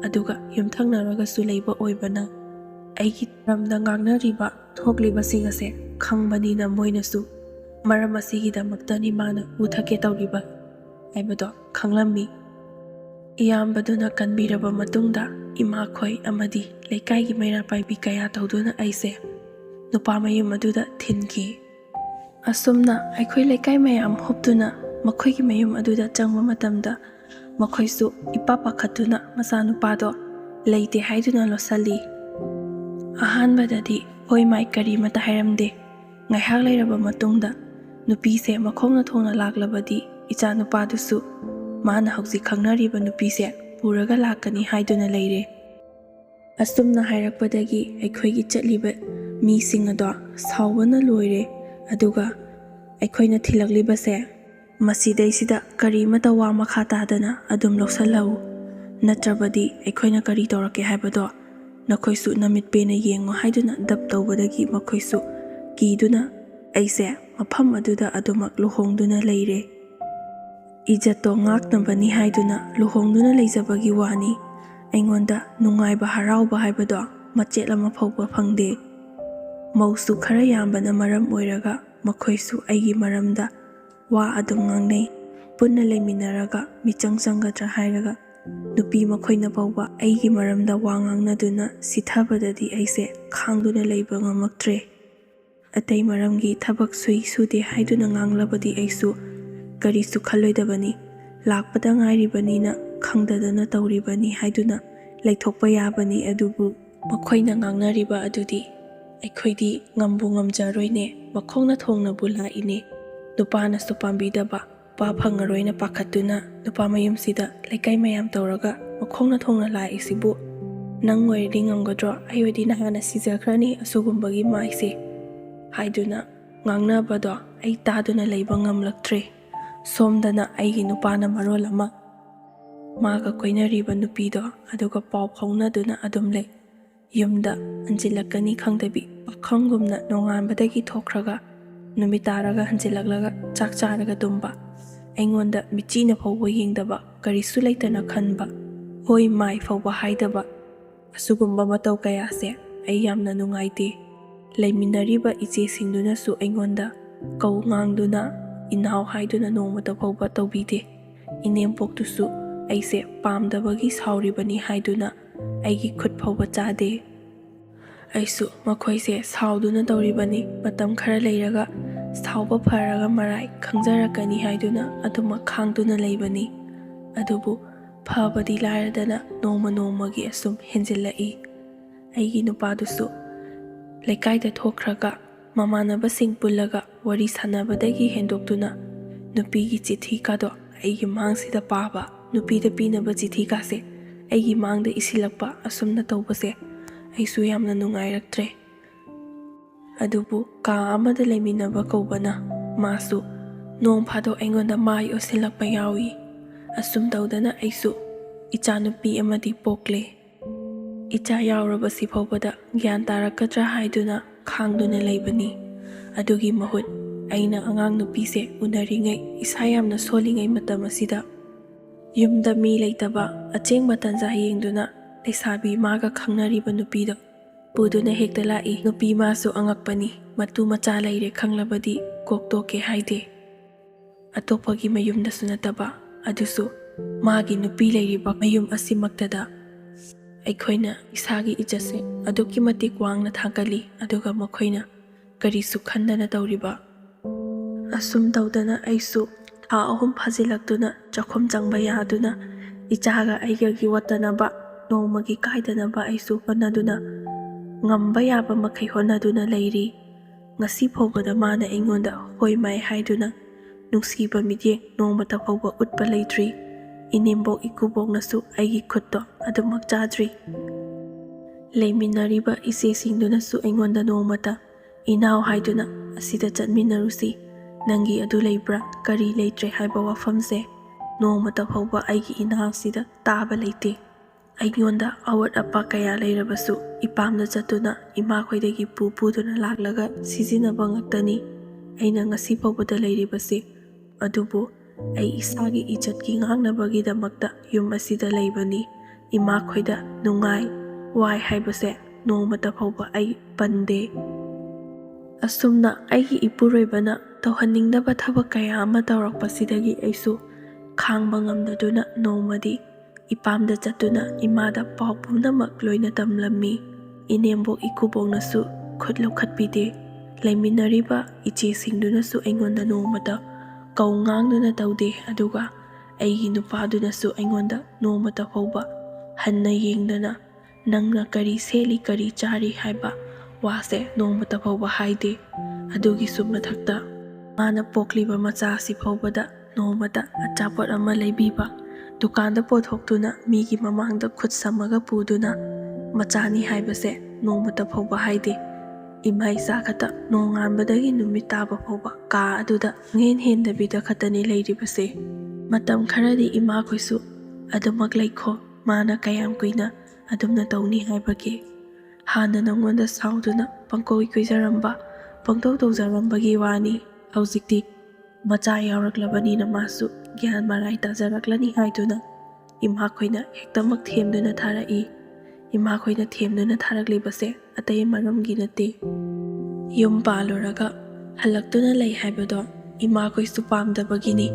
ꯑꯗꯨꯒ ꯌꯨꯝꯊꯪꯅꯔꯒꯁꯨ ꯂꯩꯕ ꯑꯣꯏꯕꯅ ꯑꯩꯒꯤ ꯃꯔꯝꯗ ꯉꯥꯡꯅꯔꯤꯕ ꯊꯣꯛꯂꯤꯕꯁꯤꯡ ꯑꯁꯦ ꯈꯪꯕꯅꯤꯅ ꯃꯣꯏꯅꯁꯨ ꯃꯔꯝ ꯑꯁꯤꯒꯤꯗꯃꯛꯇꯅꯤ ꯃꯥꯅ ꯎ ꯊꯛꯀꯦ ꯇꯧꯔꯤꯕ ꯍꯥꯏꯕꯗꯣ ꯈꯪꯂꯝꯃꯤ. ꯏꯌꯥꯝꯕꯗꯨꯅ ꯀꯟꯕꯤꯔꯕ ꯃꯇꯨꯡꯗ ꯏꯃꯥꯈꯣꯏ ꯑꯃꯗꯤ ꯂꯩꯀꯥꯏꯒꯤ ꯃꯩꯔꯥ ꯄꯥꯏꯕꯤ ꯀꯌꯥ ꯇꯧꯗꯨꯅ ꯑꯩꯁꯦ ꯅꯨꯄꯥ ꯃꯌꯨꯝ ꯑꯗꯨꯗ ꯊꯤꯟꯈꯤ. ꯑꯁꯨꯝꯅ ꯑꯩꯈꯣꯏ ꯂꯩꯀꯥꯏ ꯃꯌꯥꯝ ꯍꯨꯞꯇꯨꯅ ꯃꯈꯣꯏꯒꯤ ꯃꯌꯨꯝ ꯑꯗꯨꯗ ꯆꯪꯕ ꯃꯇꯝꯗ ꯃꯈꯣꯏꯁꯨ ꯏꯄꯥ ꯄꯥꯈꯠꯇꯨꯅ ꯃꯆꯥꯅꯨꯄꯥꯗꯣ ꯂꯩꯇꯦ ꯍꯥꯏꯗꯨꯅ ꯂꯣꯠꯁꯤꯜꯂꯤ. ꯑꯍꯥꯟꯕꯗꯗꯤ ꯍꯣꯏ ꯃꯥꯏ ꯀꯔꯤꯃꯠꯇ ꯍꯥꯏꯔꯝꯗꯦ. ꯉꯥꯏꯍꯥꯛ ꯂꯩꯔꯕ ꯃꯇꯨꯡꯗ ꯅꯨꯄꯤꯁꯦ ꯃꯈꯣꯡꯅ ꯊꯣꯡꯅ ꯂꯥꯛꯂꯕꯗꯤ ꯏꯆꯥ ꯅꯨꯄꯥꯗꯨꯁꯨ ꯃꯥꯅ ꯍꯧꯖꯤꯛ ꯈꯪꯅꯔꯤꯕ ꯅꯨꯄꯤꯁꯦ ꯄꯨꯔꯒ ꯂꯥꯛꯀꯅꯤ ꯍꯥꯏꯗꯨꯅ ꯂꯩꯔꯦ. ꯑꯁꯨꯝꯅ ꯍꯥꯏꯔꯛꯄꯗꯒꯤ ꯑꯩꯈꯣꯏꯒꯤ ꯆꯠꯂꯤꯕ ꯃꯤꯁꯤꯡ ꯑꯗꯣ ꯁꯥꯎꯕꯅ ꯂꯣꯏꯔꯦ. ꯑꯗꯨꯒ ꯑꯩꯈꯣꯏꯅ ꯊꯤꯜꯂꯛꯂꯤꯕꯁꯦ ꯃꯁꯤꯗꯩꯁꯤꯗ ꯀꯔꯤꯃꯠꯇ ꯋꯥ ꯃꯈꯥ ꯇꯥꯗꯅ ꯑꯗꯨꯝ ꯂꯧꯁꯜꯍꯧ, ꯅꯠꯇ꯭ꯔꯕꯗꯤ ꯑꯩꯈꯣꯏꯅ ꯀꯔꯤ ꯇꯧꯔꯛꯀꯦ ꯍꯥꯏꯕꯗꯣ ꯅꯈꯣꯏꯁꯨ ꯅꯃꯤꯠ ꯄꯦꯟꯅ ꯌꯦꯡꯉꯣ ꯍꯥꯏꯗꯨꯅ ꯗꯞ ꯇꯧꯕꯗꯒꯤ ꯃꯈꯣꯏꯁꯨ ꯀꯤꯗꯨꯅ ꯑꯩꯁꯦ ꯃꯐꯝ ꯑꯗꯨꯗ ꯑꯗꯨꯃꯛ ꯂꯨꯍꯣꯡꯗꯨꯅ ꯂꯩꯔꯦ. ꯏꯖꯠꯇꯣ ꯉꯥꯛꯅꯕꯅꯤ ꯍꯥꯏꯗꯨꯅ ꯂꯨꯍꯣꯡꯗꯨꯅ ꯂꯩꯖꯕꯒꯤ ꯋꯥꯅꯤ. ꯑꯩꯉꯣꯟꯗ ꯅꯨꯡꯉꯥꯏꯕ ꯍꯔꯥꯎꯕ ꯍꯥꯏꯕꯗೋ ꯃꯆꯦꯠ ꯑꯃ ꯐꯥꯎꯕ ꯐꯪꯗꯦ. ꯃꯧꯁꯨ ꯈꯔ ꯌꯥꯝꯕꯅ ꯃꯔꯝ ꯑꯣꯏꯔꯒ ꯃꯈꯣꯏꯁꯨ ꯑꯩꯒꯤ ꯃꯔꯝꯗ ꯋꯥ ꯑꯗꯨꯝ ꯉꯥꯡꯅꯩ. ꯄꯨꯟꯅ ꯂꯩꯃꯤꯟꯅꯔꯒ ꯃꯤꯆꯪ ꯆꯪꯒꯗ꯭ꯔꯥ ꯍꯥꯏꯔꯒ ꯅꯨꯄꯤ ꯃꯈꯣꯏꯅ ꯐꯥꯎꯕ ꯑꯩꯒꯤ ꯃꯔꯝꯗ ꯋꯥ ꯉꯥꯡꯅꯗꯨꯅ ꯁꯤꯊꯕꯗꯗꯤ ꯑꯩꯁꯦ ꯈꯥꯡꯗꯨꯅ ꯂꯩꯕ ꯉꯝꯃꯛꯇ꯭ꯔꯦ. ꯑꯇꯩ ꯃꯔꯝꯒꯤ ꯊꯕꯛ ꯁꯨꯗꯦ ꯍꯥꯏꯗꯨꯅ ꯉꯥꯡꯂꯕꯗꯤ ꯑꯩꯁꯨ ꯀꯔꯤꯁꯨ ꯈꯜꯂꯣꯏꯗꯕꯅꯤ. ꯂꯥꯛꯄꯗ ꯉꯥꯏꯔꯤꯕꯅꯤꯅ ꯈꯪꯗꯗꯅ ꯇꯧꯔꯤꯕꯅꯤ ꯍꯥꯏꯗꯨꯅ ꯂꯩꯊꯣꯛꯄ ꯌꯥꯕꯅꯤ, ꯑꯗꯨꯕꯨ ꯃꯈꯣꯏꯅ ꯉꯥꯡꯅꯔꯤꯕ ꯑꯗꯨꯗꯤ ꯑꯩꯈꯣꯏꯗꯤ ꯉꯝꯕꯨ ꯉꯝꯖꯔꯣꯏꯅꯦ, ꯃꯈꯣꯡꯅ ꯊꯣꯡꯅꯕꯨ ꯂꯥꯛꯏꯅꯦ, ꯅꯨꯄꯥꯅꯁꯨ ꯄꯥꯝꯕꯤꯗꯕ, ꯅꯨꯄꯥ ꯐꯪꯉꯔꯣꯏꯅ ꯄꯥꯈꯠꯇꯨꯅ ꯅꯨꯄꯥ ꯃꯌꯨꯝꯁꯤꯗ ꯂꯩꯀꯥꯏ ꯃꯌꯥꯝ ꯇꯧꯔꯒ ꯃꯈꯣꯡꯅ ꯊꯣꯡꯅ ꯂꯥꯛꯏꯁꯤꯕꯨ ꯅꯪ ꯑꯣꯏꯔꯗꯤ ꯉꯝꯒꯗ꯭ꯔꯣ? ꯑꯩ ꯑꯣꯏꯔꯗꯤ ꯅꯍꯥꯟꯅ ꯁꯤꯖꯈ꯭ꯔꯅꯤ ꯑꯁꯤꯒꯨꯝꯕꯒꯤ ꯃꯥꯏꯁꯦ ꯍꯥꯏꯗꯨꯅ ꯉꯥꯡꯅꯕꯗꯣ ꯑꯩ ꯇꯥꯗꯨꯅ ꯂꯩꯕ ꯉꯝꯂꯛꯇ꯭ꯔꯦ꯫ ꯁꯣꯝꯗꯅ ꯑꯩꯒꯤ ꯅꯨꯄꯥꯅ ꯃꯔꯣꯜ ꯑꯃ ꯃꯥꯒ ꯀꯣꯏꯅꯔꯤꯕ ꯅꯨꯄꯤꯗꯣ ꯑꯗꯨꯒ ꯄꯥꯎ ꯐꯥꯎꯅꯗꯨꯅ ꯑꯗꯨꯝ ꯂꯩ꯫ ꯌꯨꯝꯗ ꯍꯟꯖꯤꯜꯂꯛꯀꯅꯤ ꯈꯪꯗꯕꯤ ꯄꯥꯈꯪꯒꯨꯝꯅ ꯅꯣꯡꯉꯥꯟꯕꯗꯒꯤ ꯊꯣꯛꯈ꯭ꯔꯒ ꯅꯨꯃꯤꯠ ꯇꯥꯔꯒ ꯍꯟꯖꯤꯜꯂꯛꯂꯒ ꯆꯥꯛ ꯆꯥꯔꯒ ꯇꯨꯝꯕ, ꯑꯩꯉꯣꯟꯗ ꯃꯤꯆꯤꯅ ꯐꯥꯎꯕ ꯌꯦꯡꯗꯕ, ꯀꯔꯤꯁꯨ ꯂꯩꯇꯅ ꯈꯟꯕ, ꯍꯣꯏ ꯃꯥꯏ ꯐꯥꯎꯕ ꯍꯥꯏꯗꯕ, ꯑꯁꯤꯒꯨꯝꯕ ꯃꯇꯧ ꯀꯌꯥꯁꯦ ꯑꯩ ꯌꯥꯝꯅ ꯅꯨꯡꯉꯥꯏꯇꯦ꯫ ꯂꯩꯃꯤꯟꯅꯔꯤꯕ ꯏꯆꯦꯁꯤꯡꯗꯨꯅꯁꯨ ꯑꯩꯉꯣꯟꯗ ꯀꯧ ꯉꯥꯡꯗꯨꯅ ꯏꯅꯥꯎ ꯍꯥꯏꯗꯨꯅ ꯅꯣꯡꯃꯇ ꯐꯥꯎꯕ ꯇꯧꯕꯤꯗꯦ꯫ ꯏꯅꯦꯝꯄꯣꯛꯇꯨꯁꯨ ꯑꯩꯁꯦ ꯄꯥꯝꯗꯕꯒꯤ ꯁꯥꯎꯔꯤꯕꯅꯤ ꯍꯥꯏꯗꯨꯅ ꯑꯩꯒꯤ ꯈꯨꯠ ꯐꯥꯎꯕ ꯆꯥꯗꯦ꯫ ꯑꯩꯁꯨ ꯃꯈꯣꯏꯁꯦ ꯁꯥꯎꯗꯨꯅ ꯇꯧꯔꯤꯕꯅꯤ, ꯃꯇꯝ ꯈꯔ ꯂꯩꯔꯒ ꯁꯥꯎꯕ ꯐꯔꯒ ꯃꯔꯥꯏ ꯈꯪꯖꯔꯛꯀꯅꯤ ꯍꯥꯏꯗꯨꯅ ꯑꯗꯨꯃꯛ ꯈꯥꯡꯗꯨꯅ ꯂꯩꯕꯅꯤ꯫ ꯑꯗꯨꯕꯨ ꯐꯕꯗꯤ ꯂꯥꯏꯔꯗꯅ ꯅꯣꯡꯃ ꯅꯣꯡꯃꯒꯤ ꯑꯁꯨꯝ ꯍꯦꯟꯖꯤꯜꯂꯛꯏ꯫ ꯑꯩꯒꯤ ꯅꯨꯄꯥꯗꯨꯁꯨ ꯂꯩꯀꯥꯏꯗ ꯊꯣꯛꯈ꯭ꯔꯒ ꯃꯃꯥꯟꯅꯕꯁꯤꯡ ꯄꯨꯜꯂꯒ ꯋꯥꯔꯤ ꯁꯥꯟꯅꯕꯗꯒꯤ ꯍꯦꯟꯗꯣꯛꯇꯨꯅ ꯅꯨꯄꯤꯒꯤ ꯆꯤꯊꯤꯀꯥꯗꯣ ꯑꯩꯒꯤ ꯃꯥꯡꯁꯤꯗ ꯄꯥꯕ, ꯅꯨꯄꯤꯗ ꯄꯤꯅꯕ ꯆꯤꯊꯤꯀꯥꯁꯦ ꯑꯩꯒꯤ ꯃꯥꯡꯗ ꯏꯁꯤꯜꯂꯛꯄ, ꯑꯁꯨꯝꯅ ꯇꯧꯕꯁꯦ ꯑꯩꯁꯨ ꯌꯥꯝꯅ ꯅꯨꯡꯉꯥꯏꯔꯛꯇ꯭ꯔꯦ꯫ ꯑꯗꯨꯕꯨ ꯀꯥ ꯑꯃꯗ ꯂꯩꯃꯤꯟꯅꯕ ꯀꯧꯕꯅ ꯃꯥꯁꯨ ꯅꯣꯡ ꯐꯥꯗꯣꯛ ꯑꯩꯉꯣꯟꯗ ꯃꯥꯏ ꯑꯣꯟꯁꯤꯜꯂꯛꯄ ꯌꯥꯎꯏ꯫ ꯑꯁꯨꯝ ꯇꯧꯗꯅ ꯑꯩꯁꯨ ꯏꯆꯥꯅꯨꯄꯤ ꯑꯃꯗꯤ ꯄꯣꯛꯂꯦ꯫ ꯏꯆꯥ ꯌꯥꯎꯔꯕꯁꯤ ꯐꯥꯎꯕꯗ ꯒ꯭ꯌꯥꯟ ꯇꯥꯔꯛꯀꯗ꯭ꯔꯥ ꯍꯥꯏꯗꯨꯅ ꯈꯥꯡꯗꯨꯅ ꯂꯩꯕꯅꯤ꯫ ꯑꯗꯨꯒꯤ ꯃꯍꯨꯠ ꯑꯩꯅ ꯑꯉꯥꯡ ꯅꯨꯄꯤꯁꯦ ꯎꯅꯔꯤꯉꯩ ꯏꯁꯥ ꯌꯥꯝꯅ ꯁꯣꯜꯂꯤꯉꯩ ꯃꯇꯝ ꯑꯁꯤꯗ ꯌꯨꯝꯗ ꯃꯤ ꯂꯩꯇꯕ ꯑꯆꯦꯡꯕ ꯇꯟꯖꯥ ꯌꯦꯡꯗꯨꯅ ꯂꯩꯁꯥꯕꯤ ꯃꯥꯒ ꯈꯪꯅꯔꯤꯕ ꯅꯨꯄꯤꯗꯣ ꯄꯨꯗꯨꯅ ꯍꯦꯛꯇ ꯂꯥꯛꯏ꯫ ꯅꯨꯄꯤ ꯃꯥꯁꯨ ꯑꯉꯛꯄꯅꯤ, ꯃꯇꯨ ꯃꯆꯥ ꯂꯩꯔꯦ ꯈꯪꯂꯕꯗꯤ ꯀꯣꯛ ꯇꯣꯛꯀꯦ ꯍꯥꯏꯗꯦ꯫ ꯑꯇꯣꯞꯄꯒꯤ ꯃꯌꯨꯝꯗꯁꯨ ꯅꯠꯇꯕ, ꯑꯗꯨꯁꯨ ꯃꯥꯒꯤ ꯅꯨꯄꯤ ꯂꯩꯔꯤꯕ ꯃꯌꯨꯝ ꯑꯁꯤꯃꯛꯇꯗ ꯑꯩꯈꯣꯏꯅ ꯏꯁꯥꯒꯤ ꯏज्ꯖꯠꯁꯦ ꯑꯗꯨꯛꯀꯤ ꯃꯇꯤꯛ ꯋꯥꯡꯅ ꯊꯥꯡꯒꯠꯂꯤ, ꯑꯗꯨꯒ ꯃꯈꯣꯏꯅ ꯀꯔꯤꯁꯨ ꯈꯟꯗꯅ ꯇꯧꯔꯤꯕ꯫ ꯑꯁꯨꯝ ꯇꯧꯗꯅ ꯑꯩꯁꯨ ꯊꯥ 3 ꯐꯥꯖꯤꯜꯂꯛꯇꯨꯅ ꯆꯥꯛꯈꯨꯝ ꯆꯪꯕ ꯌꯥꯗꯨꯅ ꯏꯆꯥꯒ ꯑꯩꯒꯒꯤ ꯋꯥꯠꯇꯅꯕ ꯅꯣꯡꯃꯒꯤ ꯀꯥꯏꯗꯅꯕ ꯑꯩꯁꯨ ꯍꯣꯠꯅꯗꯨꯅ ꯉꯝꯕ ꯌꯥꯕ ꯃꯈꯩ ꯍꯣꯠꯅꯗꯨꯅ ꯂꯩꯔꯤ꯫ ꯉꯁꯤ ꯐꯥꯎꯕꯗ ꯃꯥꯅ ꯑꯩꯉꯣꯟꯗ ꯍꯣꯏ ꯃꯥꯏ ꯍꯥꯏꯗꯨꯅ ꯅꯨꯡꯁꯤꯕ ꯃꯤꯠꯌꯦꯡ ꯅꯣꯡꯃꯇ ꯐꯥꯎꯕ ꯎꯠꯄ ꯂꯩꯇ꯭ꯔꯤ꯫ ꯏꯅꯦꯝꯕꯣꯛ ꯏꯀꯨꯕꯣꯛꯅꯁꯨ ꯑꯩꯒꯤ ꯈꯨꯠꯇꯣ ꯑꯗꯨꯃꯛ ꯆꯥꯗ꯭ꯔꯤ꯫ ꯂꯩꯃꯤꯟꯅꯔꯤꯕ ꯏꯆꯦꯁꯤꯡꯗꯨꯅꯁꯨ ꯑꯩꯉꯣꯟꯗ ꯅꯣꯡꯃꯇ ꯏꯅꯥꯎ ꯍꯥꯏꯗꯨꯅ ꯑꯁꯤꯗ ꯆꯠꯃꯤꯟꯅꯔꯨꯁꯤ, ꯅꯪꯒꯤ ꯑꯗꯨ ꯂꯩꯕ꯭ꯔꯥ ꯀꯔꯤ ꯂꯩꯇ꯭ꯔꯦ ꯍꯥꯏꯕ ꯋꯥꯐꯝꯁꯦ ꯅꯣꯡꯃꯇ ꯐꯥꯎꯕ ꯑꯩꯒꯤ ꯏꯅꯥꯎꯁꯤꯗ ꯇꯥꯕ ꯂꯩꯇꯦ꯫ ꯑꯩꯉꯣꯟꯗ ꯑꯋꯥꯠ ꯑꯄꯥ ꯀꯌꯥ ꯂꯩꯔꯕꯁꯨ ꯏꯄꯥꯝꯗ ꯆꯠꯇꯨꯅ ꯏꯃꯥꯈꯣꯏꯗꯒꯤ ꯄꯨꯗꯨꯅ ꯂꯥꯛꯂꯒ ꯁꯤꯖꯤꯟꯅꯕ ꯉꯥꯛꯇꯅꯤ ꯑꯩꯅ ꯉꯁꯤ ꯐꯥꯎꯕꯗ ꯂꯩꯔꯤꯕꯁꯤ꯫ ꯑꯗꯨꯕꯨ ꯑꯩ ꯏꯁꯥꯒꯤ ꯏज्ꯖꯠꯀꯤ ꯉꯥꯛꯅꯕꯒꯤꯗꯃꯛꯇ ꯌꯨꯝ ꯑꯁꯤꯗ ꯂꯩꯕꯅꯤ꯫ ꯏꯃꯥꯈꯣꯏꯗ ꯅꯨꯡꯉꯥꯏ ꯋꯥꯏ ꯍꯥꯏꯕꯁꯦ ꯅꯣꯡꯃꯇ ꯐꯥꯎꯕ ꯑꯩ ꯄꯟꯗꯦ꯫ ꯑꯁꯨꯝꯅ ꯑꯩꯒꯤ ꯏꯄꯨꯔꯣꯏꯕꯅ ꯇꯧꯍꯟꯅꯤꯡꯗꯕ ꯊꯕꯛ ꯀꯌꯥ ꯑꯃ ꯇꯧꯔꯛꯄꯁꯤꯗꯒꯤ ꯑꯩꯁꯨ ꯈꯥꯡꯕ ꯉꯝꯗꯗꯨꯅ ꯅꯣꯡꯃꯗꯤ ꯏꯄꯥꯝꯗ ꯆꯠꯇꯨꯅ ꯏꯃꯥꯗ ꯄꯥꯎ ꯄꯨꯝꯅꯃꯛ ꯂꯣꯏꯅ ꯇꯝꯂꯝꯃꯤ꯫ ꯏꯅꯦꯝꯕꯣꯛ ꯏꯀꯨꯕꯣꯛꯅꯁꯨ ꯈꯨꯠ ꯂꯧꯈꯠꯄꯤꯗꯦ꯫ ꯂꯩꯃꯤꯟꯅꯔꯤꯕ ꯏꯆꯦꯁꯤꯡꯗꯨꯅꯁꯨ ꯑꯩꯉꯣꯟꯗ ꯅꯣꯡꯃꯇ ꯀꯧ ꯉꯥꯡꯗꯨꯅ ꯇꯧꯗꯦ, ꯑꯗꯨꯒ ꯑꯩꯒꯤ ꯅꯨꯄꯥꯗꯨꯅꯁꯨ ꯑꯩꯉꯣꯟda ꯅꯣꯡꯃꯇ ꯐꯥꯎꯕ ꯍꯟꯅ ꯌꯦꯡꯗꯅ ꯅꯪꯅ ꯀꯔꯤ ꯁꯦꯠꯂꯤ ꯀꯔꯤ ꯆꯥꯔꯤ ꯍꯥꯏꯕ ꯋꯥꯁꯦ ꯅꯣꯡꯃꯇ ꯐꯥꯎꯕ ꯍꯥꯏꯗꯦ꯫ ꯑꯗꯨꯒꯤꯁꯨ ꯃꯊꯛꯇ ꯃꯥꯅ ꯄꯣꯛꯂꯤꯕ ꯃꯆꯥꯁꯤ ꯐꯥꯎꯕꯗ ꯅꯣꯡꯃꯇ ꯑꯆꯥꯄꯣꯠ ꯑꯃ ꯂꯩꯕꯤꯕ, ꯗꯨꯀꯥꯟꯗ ꯄꯣꯠꯊꯣꯛꯇꯨꯅ ꯃꯤꯒꯤ ꯃꯃꯥꯡꯗ ꯈꯨꯠ ꯁꯝꯃꯒ ꯄꯨꯗꯨꯅ ꯃꯆꯥꯅꯤ ꯍꯥꯏꯕꯁꯦ ꯅꯣꯡꯃꯇ ꯐꯥꯎꯕ ꯍꯥꯏꯗꯦ꯫ ꯏꯃꯥ ꯏꯆꯥ ꯈꯛꯇ ꯅꯣꯡꯉꯥꯟꯕꯗꯒꯤ ꯅꯨꯃꯤꯠ ꯇꯥꯕ ꯐꯥꯎꯕ ꯀꯥ ꯑꯗꯨꯗ ꯉꯦꯟ ꯍꯦꯟꯗꯕꯤꯗ ꯈꯛꯇꯅꯤ ꯂꯩꯔꯤꯕꯁꯦ꯫ ꯃꯇꯝ ꯈꯔꯗꯤ ꯏꯃꯥꯈꯣꯏꯁꯨ ꯑꯗꯨꯃꯛ ꯂꯩꯈꯣ, ꯃꯥꯅ ꯀꯌꯥꯝ ꯀꯨꯏꯅ ꯑꯗꯨꯝꯅ ꯇꯧꯅꯤ ꯍꯥꯏꯕꯒꯦ, ꯍꯥꯟꯅ ꯅꯪꯉꯣꯟꯗ ꯁꯥꯎꯗꯨꯅ ꯄꯪꯀꯣꯏ ꯀꯣꯏꯖꯔꯝꯕ ꯄꯪꯇꯧ ꯇꯧꯖꯔꯝꯕꯒꯤ ꯋꯥꯅꯤ, ꯍꯧꯖꯤꯛꯇꯤ ꯃꯆꯥ ꯌꯥꯎꯔꯛꯂꯕꯅꯤꯅ ꯃꯥꯁꯨ ꯒ꯭ꯌꯥꯟ ꯃꯔꯥꯏ ꯇꯥꯖꯔꯛꯂꯅꯤ ꯍꯥꯏꯗꯨꯅ ꯏꯃꯥꯈꯣꯏꯅ ꯍꯦꯛꯇꯃꯛ ꯊꯦꯝꯗꯨꯅ ꯊꯥꯔꯛꯏ꯫ ꯏꯃꯥꯈꯣꯏꯅ ꯊꯦꯝꯗꯨꯅ ꯊꯥꯔꯛꯂꯤꯕꯁꯦ ꯑꯇꯩ ꯃꯔꯝꯒꯤ ꯅꯠꯇꯦ, ꯌꯨꯝ ꯄꯥꯜꯂꯨꯔꯒ ꯍꯜꯂꯛꯇꯨꯅ ꯂꯩ ꯍꯥꯏꯕꯗꯣ ꯏꯃꯥꯈꯣꯏꯁꯨ ꯄꯥꯝꯗꯕꯒꯤꯅꯤ꯫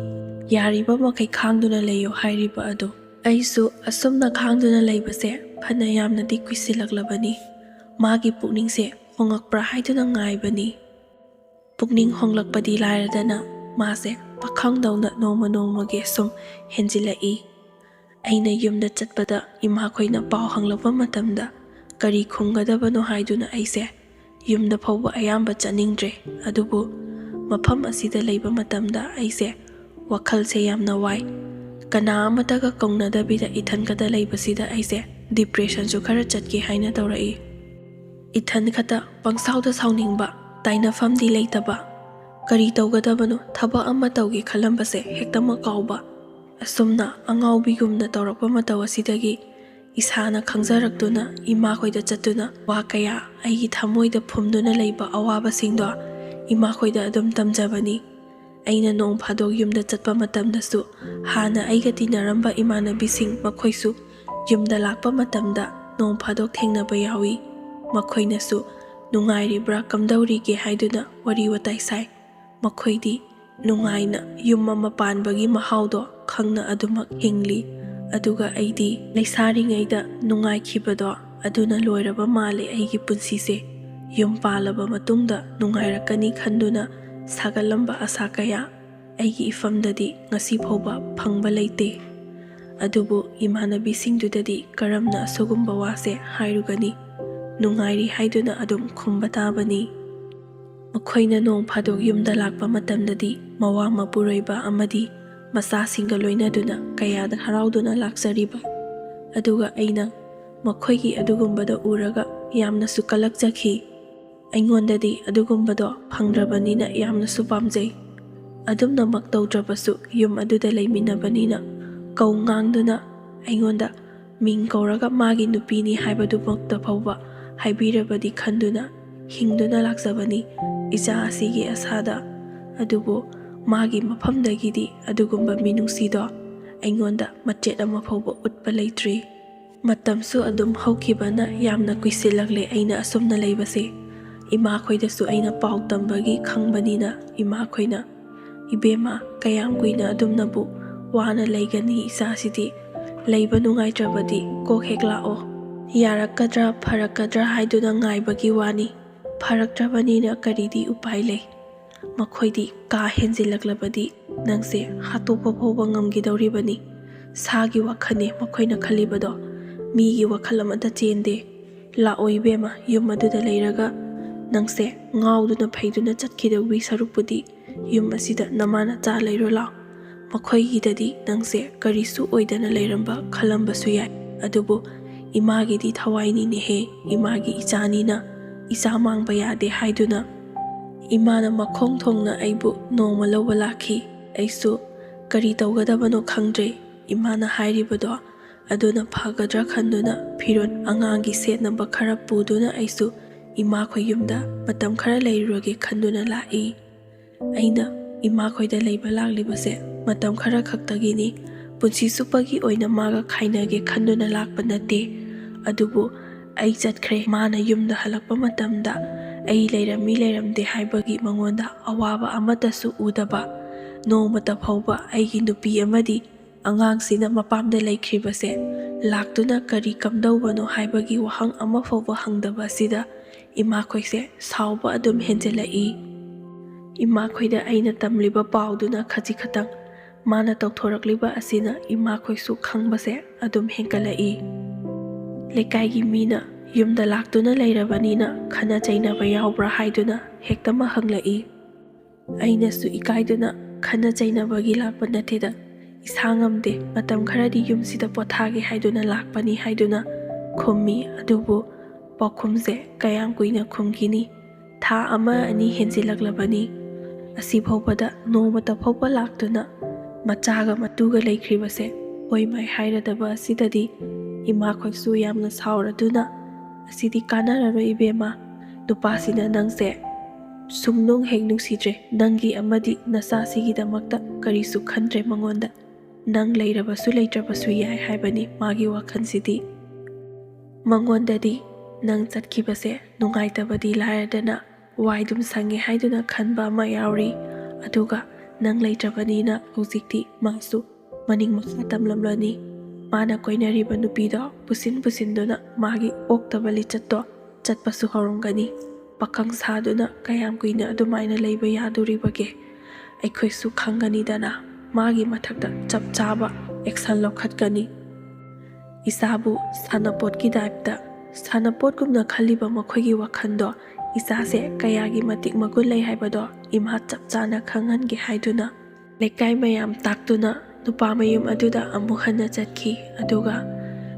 ꯌꯥꯔꯤꯕ ꯃꯈꯩ ꯈꯥꯡꯗꯨꯅ ꯂꯩꯌꯣ ꯍꯥꯏꯔꯤꯕ ꯑꯗꯣ ꯑꯩꯁꯨ ꯑꯁꯨꯝꯅ ꯈꯥꯡꯗꯨꯅ ꯂꯩꯕꯁꯦ ꯐꯅ ꯌꯥꯝꯅꯗꯤ ꯀꯨꯏꯁꯤꯜꯂꯛꯂꯕꯅꯤ꯫ ꯃꯥꯒꯤ ꯄꯨꯛꯅꯤꯡꯁꯦ ꯍꯣꯡꯉꯛꯄ꯭ꯔꯥ ꯍꯥꯏꯗꯨꯅ ꯉꯥꯏꯕꯅꯤ꯫ ꯄꯨꯛꯅꯤꯡ ꯍꯣꯡꯂꯛꯄꯗꯤ ꯂꯥꯏꯔꯗꯅ ꯃꯥꯁꯦ ꯄꯥꯈꯪꯗꯧꯅ ꯅꯣꯡꯃ ꯅꯣꯡꯃꯒꯤ ꯁꯨꯝ ꯍꯦꯟꯖꯤꯜꯂꯛꯏ꯫ ꯑꯩꯅ ꯌꯨꯝꯗ ꯆꯠꯄꯗ ꯏꯃꯥꯈꯣꯏꯅ ꯄꯥꯎ ꯍꯪꯂꯛꯄ ꯃꯇꯝꯗ ꯀꯔꯤ ꯈꯨꯝꯒꯗꯕꯅꯣ ꯍꯥꯏꯗꯨꯅ ꯑꯩꯁꯦ ꯌꯨꯝꯗ ꯐꯥꯎꯕ ꯑꯌꯥꯝꯕ ꯆꯠꯅꯤꯡꯗ꯭ꯔꯦ꯫ ꯑꯗꯨꯕꯨ ꯃꯐꯝ ꯑꯁꯤꯗ ꯂꯩꯕ ꯃꯇꯝꯗ ꯑꯩꯁꯦ ꯋꯥꯈꯜꯁꯦ ꯌꯥꯝꯅ ꯋꯥꯏ꯫ ꯀꯅꯥ ꯑꯃꯇꯒ ꯀꯧꯅꯗꯕꯤꯗ ꯏꯊꯟ ꯈꯛꯇ ꯂꯩꯕꯁꯤꯗ ꯑꯩꯁꯦ ꯗꯤꯄ꯭ꯔꯦꯁꯟꯁꯨ ꯈꯔ ꯆꯠꯀꯦ ꯍꯥꯏꯅ ꯇꯧꯔꯛꯏ꯫ ꯏꯊꯟ ꯈꯛꯇ ꯄꯪꯁꯥꯎꯗ ꯁꯥꯎꯅꯤꯡꯕ, ꯇꯥꯏꯅꯐꯝꯗꯤ ꯂꯩꯇꯕ, ꯀꯔꯤ ꯇꯧꯒꯗꯕꯅꯣ ꯊꯕꯛ ꯑꯃ ꯇꯧꯒꯦ ꯈꯜꯂꯝꯕꯁꯦ ꯍꯦꯛꯇꯃꯛ ꯀꯥꯎꯕ, ꯑꯁꯨꯝꯅ ꯑꯉꯥꯎꯕꯤꯒꯨꯝꯅ ꯇꯧꯔꯛꯄ ꯃꯇꯧ ꯑꯁꯤꯗꯒꯤ ꯏꯁꯥꯅ ꯈꯪꯖꯔꯛꯇꯨꯅ ꯏꯃꯥꯈꯣꯏꯗ ꯆꯠꯇꯨꯅ ꯋꯥ ꯀꯌꯥ ꯑꯩꯒꯤ ꯊꯃꯣꯏꯗ ꯐꯨꯝꯗꯨꯅ ꯂꯩꯕ ꯑꯋꯥꯕꯁꯤꯡꯗꯣ ꯏꯃꯥꯈꯣꯏꯗ ꯑꯗꯨꯝ ꯇꯝꯖꯕꯅꯤ꯫ ꯑꯩꯅ ꯅꯣꯡ ꯐꯥꯗꯣꯛ ꯌꯨꯝꯗ ꯆꯠꯄ ꯃꯇꯝꯗꯁꯨ ꯍꯥꯟꯅ ꯑꯩꯒ ꯇꯤꯟꯅꯔꯝꯕ ꯏꯃꯥꯟꯅꯕꯤꯁꯤꯡ ꯃꯈꯣꯏꯁꯨ ꯌꯨꯝꯗ ꯂꯥꯛꯄ ꯃꯇꯝꯗ ꯅꯣꯡ ꯐꯥꯗꯣꯛ ꯊꯦꯡꯅꯕ ꯌꯥꯎꯏ꯫ ꯃꯈꯣꯏꯅꯁꯨ ꯅꯨꯡꯉꯥꯏꯔꯤꯕ꯭ꯔꯥ ꯀꯝꯗꯧꯔꯤꯒꯦ ꯍꯥꯏꯗꯨꯅ ꯋꯥꯔꯤ ꯋꯥꯇꯥꯏ ꯁꯥꯏ꯫ ꯃꯈꯣꯏꯗꯤ ꯅꯨꯡꯉꯥꯏꯅ ꯌꯨꯝ ꯑꯃ ꯄꯥꯟꯕꯒꯤ ꯃꯍꯥꯎꯗꯣ ꯈꯪꯅ ꯑꯗꯨꯃꯛ ꯍꯤꯡꯂꯤ꯫ ꯑꯗꯨꯒ ꯑꯩꯗꯤ ꯂꯩꯁꯥꯔꯤꯉꯩꯗ ꯅꯨꯡꯉꯥꯏꯈꯤꯕꯗꯣ ꯑꯗꯨꯅ ꯂꯣꯏꯔꯕ ꯃꯥꯜꯂꯦ ꯑꯩꯒꯤ ꯄꯨꯟꯁꯤꯁꯦ꯫ ꯌꯨꯝ ꯄꯥꯜꯂꯕ ꯃꯇꯨꯡꯗ ꯅꯨꯡꯉꯥꯏꯔꯛꯀꯅꯤ ꯈꯟꯗꯨꯅ ꯁꯥꯒꯠꯂꯝꯕ ꯑꯁꯥ ꯀꯌꯥ ꯑꯩꯒꯤ ꯏꯐꯝꯗꯗꯤ ꯉꯁꯤ ꯐꯥꯎꯕ ꯐꯪꯕ ꯂꯩꯇꯦ꯫ ꯑꯗꯨꯕꯨ ꯏꯃꯥꯟꯅꯕꯤꯁꯤꯡꯗꯨꯗꯗꯤ ꯀꯔꯝꯅ ꯑꯁꯤꯒꯨꯝꯕ ꯋꯥꯁꯦ ꯍꯥꯏꯔꯨꯒꯅꯤ? ꯅꯨꯡꯉꯥꯏꯔꯤ ꯍꯥꯏꯗꯨꯅ ꯑꯗꯨꯝ ꯈꯨꯝꯕ ꯇꯥꯕꯅꯤ꯫ ꯃꯈꯣꯏꯅ ꯅꯣꯡ ꯐꯥꯗꯣꯛ ꯌꯨꯝꯗ ꯂꯥꯛꯄ ꯃꯇꯝꯗꯗꯤ ꯃꯋꯥ ꯃꯄꯨꯔꯣꯏꯕ ꯑꯃꯗꯤ ꯃꯆꯥꯁꯤꯡꯒ ꯂꯣꯏꯅꯗꯨꯅ ꯀꯌꯥꯗ ꯍꯔꯥꯎꯗꯨꯅ ꯂꯥꯛꯆꯔꯤꯕ꯫ ꯑꯗꯨꯒ ꯑꯩꯅ ꯃꯈꯣꯏꯒꯤ ꯑꯗꯨꯒꯨꯝꯕꯗꯣ ꯎꯔꯒ ꯌꯥꯝꯅꯁꯨ ꯀꯂꯛꯆꯈꯤ꯫ ꯑꯩꯉꯣꯟꯗꯗꯤ ꯑꯗꯨꯒꯨꯝꯕꯗꯣ ꯐꯪꯗ꯭ꯔꯕꯅꯤꯅ ꯌꯥꯝꯅꯁꯨ ꯄꯥꯝꯖꯩ꯫ ꯑꯗꯨꯝꯅꯃꯛ ꯇꯧꯗ꯭ꯔꯕꯁꯨ ꯌꯨꯝ ꯑꯗꯨꯗ ꯂꯩꯃꯤꯟꯅꯕꯅꯤꯅ ꯀꯧ ꯉꯥꯡꯗꯨꯅ ꯑꯩꯉꯣꯟꯗ ꯃꯤꯡ ꯀꯧꯔꯒ ꯃꯥꯒꯤ ꯅꯨꯄꯤꯅꯤ ꯍꯥꯏꯕꯗꯨꯃꯛꯇ ꯐꯥꯎꯕ ꯍꯥꯏꯕꯤꯔꯕꯗꯤ ꯈꯟꯗꯨꯅ ꯍꯤꯡꯗꯨꯅ ꯂꯥꯛꯆꯕꯅꯤ ꯏꯆꯥ ꯑꯁꯤꯒꯤ ꯑꯁꯥꯗ꯫ ꯑꯗꯨꯕꯨ ꯃꯥꯒꯤ ꯃꯐꯝꯗꯒꯤꯗꯤ ꯑꯗꯨꯒꯨꯝꯕ ꯃꯤꯅꯨꯡꯁꯤꯗꯣ ꯑꯩꯉꯣꯟꯗ ꯃꯆꯦꯠ ꯑꯃ ꯐꯥꯎꯕ ꯎꯠꯄ ꯂꯩꯇ꯭ꯔꯤ꯫ ꯃꯇꯝꯁꯨ ꯑꯗꯨꯝ ꯍꯧꯈꯤꯕꯅ ꯌꯥꯝꯅ ꯀꯨꯏꯁꯤꯜꯂꯛꯂꯦ ꯑꯩꯅ ꯑꯁꯨꯝꯅ ꯂꯩꯕꯁꯦ꯫ ꯏꯃꯥꯈꯣꯏꯗꯁꯨ ꯑꯩꯅ ꯄꯥꯎ ꯇꯝꯕꯒꯤ ꯈꯪꯕꯅꯤꯅ ꯏꯃꯥꯈꯣꯏꯅ "ꯏꯕꯦꯝꯃ, ꯀꯌꯥꯝ ꯀꯨꯏꯅ ꯑꯗꯨꯝꯅꯕꯨ ꯋꯥꯅ ꯂꯩꯒꯅꯤ ꯏꯆꯥꯁꯤꯗꯤ? ꯂꯩꯕ ꯅꯨꯡꯉꯥꯏꯇ꯭ꯔꯕꯗꯤ ꯀꯣꯛ ꯍꯦꯛ ꯂꯥꯛꯑꯣ꯫ ꯌꯥꯔꯛꯀꯗ꯭ꯔꯥ ꯐꯔꯛꯀꯗ꯭ꯔꯥ ꯍꯥꯏꯗꯨꯅ ꯉꯥꯏꯕꯒꯤ ꯋꯥꯅꯤ꯫ ꯐꯔꯛꯇ꯭ꯔꯕꯅꯤꯅ ꯀꯔꯤꯗꯤ ꯎꯄꯥꯏ ꯂꯩ? ꯃꯈꯣꯏꯗꯤ ꯀꯥ ꯍꯦꯟꯖꯤꯜꯂꯛꯂꯕꯗꯤ ꯅꯪꯁꯦ ꯍꯥꯠꯇꯣꯛꯄ ꯐꯥꯎꯕ ꯉꯝꯈꯤꯗꯧꯔꯤꯕꯅꯤ꯫ ꯁꯥꯒꯤ ꯋꯥꯈꯜꯅꯦ ꯃꯈꯣꯏꯅ ꯈꯜꯂꯤꯕꯗꯣ, ꯃꯤꯒꯤ ꯋꯥꯈꯜ ꯑꯃꯠꯇ ꯆꯦꯟꯗꯦ꯫ ꯂꯥꯛꯑꯣ ꯏꯕꯦꯝꯃ, ꯌꯨꯝ ꯑꯗꯨꯗ ꯂꯩꯔꯒ ꯅꯪꯁꯦ ꯉꯥꯎꯗꯨꯅ ꯐꯩꯗꯨꯅ ꯆꯠꯈꯤꯗꯧꯕꯤ ꯁꯔꯨꯛꯄꯨꯗꯤ ꯌꯨꯝ ꯑꯁꯤꯗ ꯅꯃꯥ ꯅꯆꯥ ꯂꯩꯔꯣ ꯂꯥꯎ꯫ ꯃꯈꯣꯏꯒꯤꯗꯗꯤ ꯅꯪꯁꯦ ꯀꯔꯤꯁꯨ ꯑꯣꯏꯗꯅ ꯂꯩꯔꯝꯕ ꯈꯜꯂꯝꯕꯁꯨ ꯌꯥꯏ꯫ ꯑꯗꯨꯕꯨ ꯏꯃꯥꯒꯤꯗꯤ ꯊꯋꯥꯏꯅꯤꯅꯦꯍꯦ, ꯏꯃꯥꯒꯤ ꯏꯆꯥꯅꯤꯅ ꯏꯆꯥ ꯃꯥꯡꯕ ꯌꯥꯗꯦ ꯍꯥꯏꯗꯨꯅ ꯏꯃꯥꯅ ꯃꯈꯣꯡ ꯊꯣꯡꯅ ꯑꯩꯕꯨ ꯅꯣꯡꯃ ꯂꯧꯕ ꯂꯥꯛꯈꯤ꯫ ꯑꯩꯁꯨ ꯀꯔꯤ ꯇꯧꯒꯗꯕꯅꯣ ꯈꯪꯗ꯭ꯔꯦ꯫ ꯏꯃꯥꯅ ꯍꯥꯏꯔꯤꯕꯗꯣ ꯑꯗꯨꯅ ꯐꯒꯗ꯭ꯔꯥ ꯈꯟꯗꯨꯅ ꯐꯤꯔꯣꯜ ꯑꯉꯥꯡꯒꯤ ꯁꯦꯠꯅꯕ ꯈꯔ ꯄꯨꯗꯨꯅ ꯑꯩꯁꯨ ꯏꯃꯥꯈꯣꯏ ꯌꯨꯝꯗ ꯃꯇꯝ ꯈꯔ ꯂꯩꯔꯨꯔꯒꯦ ꯈꯟꯗꯨꯅ ꯂꯥꯛꯏ꯫ ꯑꯩꯅ ꯏꯃꯥꯈꯣꯏꯗ ꯂꯩꯕ ꯂꯥꯛꯂꯤꯕꯁꯦ ꯃꯇꯝ ꯈꯔ ꯈꯛꯇꯒꯤꯅꯤ꯫ ꯄꯨꯟꯁꯤ ꯆꯨꯞꯄꯒꯤ ꯑꯣꯏꯅ ꯃꯥꯒ ꯈꯥꯏꯅꯒꯦ ꯈꯟꯗꯨꯅ ꯂꯥꯛꯄ ꯅꯠꯇꯦ꯫ ꯑꯗꯨꯕꯨ ꯑꯩ ꯆꯠꯈ꯭ꯔꯦ, ꯃꯥꯅ ꯌꯨꯝꯗ ꯍꯜꯂꯛꯄ ꯃꯇꯝꯗ ꯑꯩ ꯂꯩꯔꯝꯃꯤ ꯂꯩꯔꯝꯗꯦ ꯍꯥꯏꯕꯒꯤ ꯃꯉꯣꯟꯗ ꯑꯋꯥꯕ ꯑꯃꯠꯇꯁꯨ ꯎꯗꯕ, ꯅꯣꯡꯃꯇ ꯐꯥꯎꯕ ꯑꯩꯒꯤ ꯅꯨꯄꯤ ꯑꯃꯗꯤ ꯑꯉꯥꯡꯁꯤꯅ ꯃꯄꯥꯝꯗ ꯂꯩꯈ꯭ꯔꯤꯕꯁꯦ ꯂꯥꯛꯇꯨꯅ ꯀꯔꯤ ꯀꯝꯗꯧꯕꯅꯣ ꯍꯥꯏꯕꯒꯤ ꯋꯥꯍꯪ ꯑꯃ ꯐꯥꯎꯕ ꯍꯪꯗꯕ ꯑꯁꯤꯗ ꯏꯃꯥꯈꯣꯏꯁꯦ ꯁꯥꯎꯕ ꯑꯗꯨꯝ ꯍꯦꯟꯖꯤꯜꯂꯛꯏ꯫ ꯏꯃꯥꯈꯣꯏꯗ ꯑꯩꯅ ꯇꯝꯂꯤꯕ ꯄꯥꯎꯗꯨꯅ ꯈꯖꯤꯛ ꯈꯛꯇꯪ, ꯃꯥꯅ ꯇꯧꯊꯣꯔꯛꯂꯤꯕ ꯑꯁꯤꯅ ꯏꯃꯥꯈꯣꯏꯁꯨ ꯈꯪꯕꯁꯦ ꯑꯗꯨꯝ ꯍꯦꯟꯒꯠꯂꯛꯏ꯫ ꯂꯩꯀꯥꯏꯒꯤ ꯃꯤꯅ ꯌꯨꯝꯗ ꯂꯥꯛꯇꯨꯅ ꯂꯩꯔꯕꯅꯤꯅ ꯈꯟꯅ ꯆꯩꯅꯕ ꯌꯥꯎꯕ꯭ꯔꯥ ꯍꯥꯏꯗꯨꯅ ꯍꯦꯛꯇꯃꯛ ꯍꯪꯂꯛꯏ꯫ ꯑꯩꯅꯁꯨ ꯏꯀꯥꯏꯗꯨꯅ ꯈꯟꯅ ꯆꯩꯅꯕꯒꯤ ꯂꯥꯛꯄ ꯅꯠꯇꯦꯗ, ꯏꯁꯥ ꯉꯝꯗꯦ, ꯃꯇꯝ ꯈꯔꯗꯤ ꯌꯨꯝꯁꯤꯗ ꯄꯣꯊꯥꯒꯦ ꯍꯥꯏꯗꯨꯅ ꯂꯥꯛꯄꯅꯤ ꯍꯥꯏꯗꯨꯅ ꯈꯨꯝꯃꯤ꯫ ꯑꯗꯨꯕꯨ ꯄꯥꯎꯈꯨꯝꯁꯦ ꯀꯌꯥꯝ ꯀꯨꯏꯅ ꯈꯨꯝꯈꯤꯅꯤ? ꯊꯥ ꯑꯃ ꯑꯅꯤ ꯍꯦꯟꯖꯤꯜꯂꯛꯂꯕꯅꯤ꯫ ꯑꯁꯤ ꯐꯥꯎꯕꯗ ꯅꯣꯡꯃꯇ ꯐꯥꯎꯕ ꯂꯥꯛꯇꯨꯅ ꯃꯆꯥꯒ ꯃꯇꯨꯒ ꯂꯩꯈ꯭ꯔꯤꯕꯁꯦ ꯍꯣꯏ ꯃꯥꯏ ꯍꯥꯏꯔꯗꯕ ꯑꯁꯤꯗꯗꯤ ꯏꯃꯥꯈꯣꯏꯁꯨ ꯌꯥꯝꯅ ꯁꯥꯎꯔꯗꯨꯅ "ꯑꯁꯤꯗꯤ ꯀꯥꯟꯅꯔꯔꯣꯏ ꯏꯕꯦꯝꯃ, ꯅꯨꯄꯥꯁꯤꯅ ꯅꯪꯁꯦ ꯁꯨꯡꯅꯨꯡ ꯍꯦꯛ ꯅꯨꯡꯁꯤꯗ꯭ꯔꯦ, ꯅꯪꯒꯤ ꯑꯃꯗꯤ ꯅꯆꯥꯁꯤꯒꯤꯗꯃꯛꯇ ꯀꯔꯤꯁꯨ ꯈꯟꯗ꯭ꯔꯦ ꯃꯉꯣꯟꯗ, ꯅꯪ ꯂꯩꯔꯕꯁꯨ ꯂꯩꯇ꯭ꯔꯕꯁꯨ ꯌꯥꯏ" ꯍꯥꯏꯕꯅꯤ ꯃꯥꯒꯤ ꯋꯥꯈꯜꯁꯤꯗꯤ꯫ ꯃꯉꯣꯟꯗꯗꯤ ꯅꯪ ꯆꯠꯈꯤꯕꯁꯦ ꯅꯨꯡꯉꯥꯏꯇꯕꯗꯤ ꯂꯥꯏꯔꯗꯅ ꯋꯥꯏꯗꯨꯝ ꯁꯪꯉꯦ ꯍꯥꯏꯗꯨꯅ ꯈꯟꯕ ꯑꯃ ꯌꯥꯎꯔꯤ꯫ ꯑꯗꯨꯒ ꯅꯪ ꯂꯩꯇ꯭ꯔꯕꯅꯤꯅ ꯍꯧꯖꯤꯛꯇꯤ ꯃꯥꯁꯨ ꯃꯅꯤꯡ ꯃꯈꯥ ꯇꯝꯂꯝꯂꯅꯤ꯫ ꯃꯥꯅ ꯀꯣꯏꯅꯔꯤꯕ ꯅꯨꯄꯤꯗꯣ ꯄꯨꯁꯤꯟꯗꯨꯅ ꯃꯥꯒꯤ ꯑꯣꯛꯇꯕ ꯂꯤꯆꯠꯇꯣ ꯆꯠꯄꯁꯨ ꯍꯧꯔꯝꯒꯅꯤ꯫ ꯄꯥꯈꯪ ꯁꯥꯗꯨꯅ ꯀꯌꯥꯝ ꯀꯨꯏꯅ ꯑꯗꯨꯃꯥꯏꯅ ꯂꯩꯕ ꯌꯥꯗꯣꯔꯤꯕꯒꯦ? ꯑꯩꯈꯣꯏꯁꯨ ꯈꯪꯒꯅꯤꯗꯅ, ꯃꯥꯒꯤ ꯃꯊꯛꯇ ꯆꯞ ꯆꯥꯕ ꯑꯦꯛꯁꯟ ꯂꯧꯈꯠꯀꯅꯤ꯫ ꯏꯁꯥꯕꯨ ꯁꯥꯟꯅꯄꯣꯠꯀꯤ ꯇꯥꯏꯞꯇ ꯁꯥꯟꯅꯄꯣꯠꯒꯨꯝꯅ ꯈꯜꯂꯤꯕ ꯃꯈꯣꯏꯒꯤ ꯋꯥꯈꯜꯗꯣ ꯏꯆꯥꯁꯦ ꯀꯌꯥꯒꯤ ꯃꯇꯤꯛ ꯃꯒꯨꯟ ꯂꯩ ꯍꯥꯏꯕꯗꯣ ꯏꯃꯥ ꯆꯞ ꯆꯥꯅ ꯈꯪꯍꯟꯒꯦ ꯍꯥꯏꯗꯨꯅ ꯂꯩꯀꯥꯏ ꯃꯌꯥꯝ ꯇꯥꯛꯇꯨꯅ ꯅꯨꯄꯥ ꯃꯌꯨꯝ ꯑꯗꯨꯗ ꯑꯃꯨꯛ ꯍꯟꯅ ꯆꯠꯈꯤ꯫ ꯑꯗꯨꯒ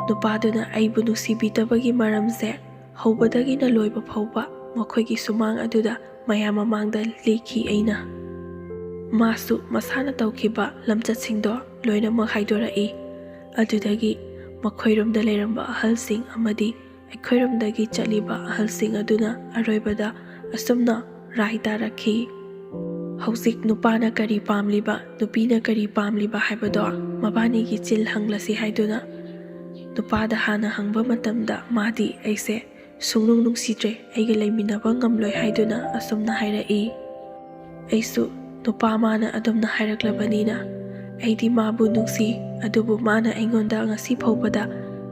ꯅꯨꯄꯥꯗꯨꯅ ꯑꯩꯕꯨ ꯅꯨꯡꯁꯤꯕꯤꯗꯕꯒꯤ ꯃꯔꯝꯁꯦ ꯍꯧꯕꯗꯒꯤꯅ ꯂꯣꯏꯕ ꯐꯥꯎꯕ ꯃꯈꯣꯏꯒꯤ ꯁꯨꯃꯥꯡ ꯑꯗꯨꯗ ꯃꯌꯥꯝ ꯃꯃꯥꯡꯗ ꯂꯤꯈꯤ ꯑꯩꯅ꯫ ꯃꯥꯁꯨ ꯃꯁꯥꯅ ꯇꯧꯈꯤꯕ ꯂꯝꯆꯠꯁꯤꯡꯗꯣ ꯂꯣꯏꯅꯃꯛ ꯍꯥꯏꯗꯣꯔꯛꯏ꯫ ꯑꯗꯨꯗꯒꯤ ꯃꯈꯣꯏꯔꯣꯝꯗ ꯂꯩꯔꯝꯕ ꯑꯍꯜꯁꯤꯡ ꯑꯃꯗꯤ ꯑꯩꯈꯣꯏꯔꯣꯝꯗꯒꯤ ꯆꯠꯂꯤꯕ ꯑꯍꯜꯁꯤꯡ ꯑꯗꯨꯅ ꯑꯔꯣꯏꯕꯗ ꯑꯁꯨꯝꯅ ꯔꯥꯏ ꯇꯥꯔꯛꯈꯤ꯫ ꯍꯧꯖꯤꯛ ꯅꯨꯄꯥꯅ ꯀꯔꯤ ꯄꯥꯝꯂꯤꯕ, ꯅꯨꯄꯤꯅ ꯀꯔꯤ ꯄꯥꯝꯂꯤꯕ ꯍꯥꯏꯕꯗꯣ ꯃꯕꯥꯅꯤꯒꯤ ꯆꯤꯜ ꯍꯪꯂꯁꯤ ꯍꯥꯏꯗꯨꯅ ꯅꯨꯄꯥꯗ ꯍꯥꯟꯅ ꯍꯪꯕ ꯃꯇꯝꯗ ꯃꯥꯗꯤ ꯑꯩꯁꯦ ꯁꯨꯡꯅꯨꯡ ꯅꯨꯡꯁꯤꯗ꯭ꯔꯦ, ꯑꯩꯒ ꯂꯩꯃꯤꯟꯅꯕ ꯉꯝꯂꯣꯏ ꯍꯥꯏꯗꯨꯅ ꯑꯁꯨꯝꯅ ꯍꯥꯏꯔꯛꯏ꯫ ꯑꯩꯁꯨ ꯅꯨꯄꯥ ꯃꯥꯅ ꯑꯗꯨꯝꯅ ꯍꯥꯏꯔꯛꯂꯕꯅꯤꯅ ꯑꯩꯗꯤ ꯃꯥꯕꯨ ꯅꯨꯡꯁꯤ, ꯑꯗꯨꯕꯨ ꯃꯥꯅ ꯑꯩꯉꯣꯟꯗ ꯉꯁꯤ ꯐꯥꯎꯕꯗ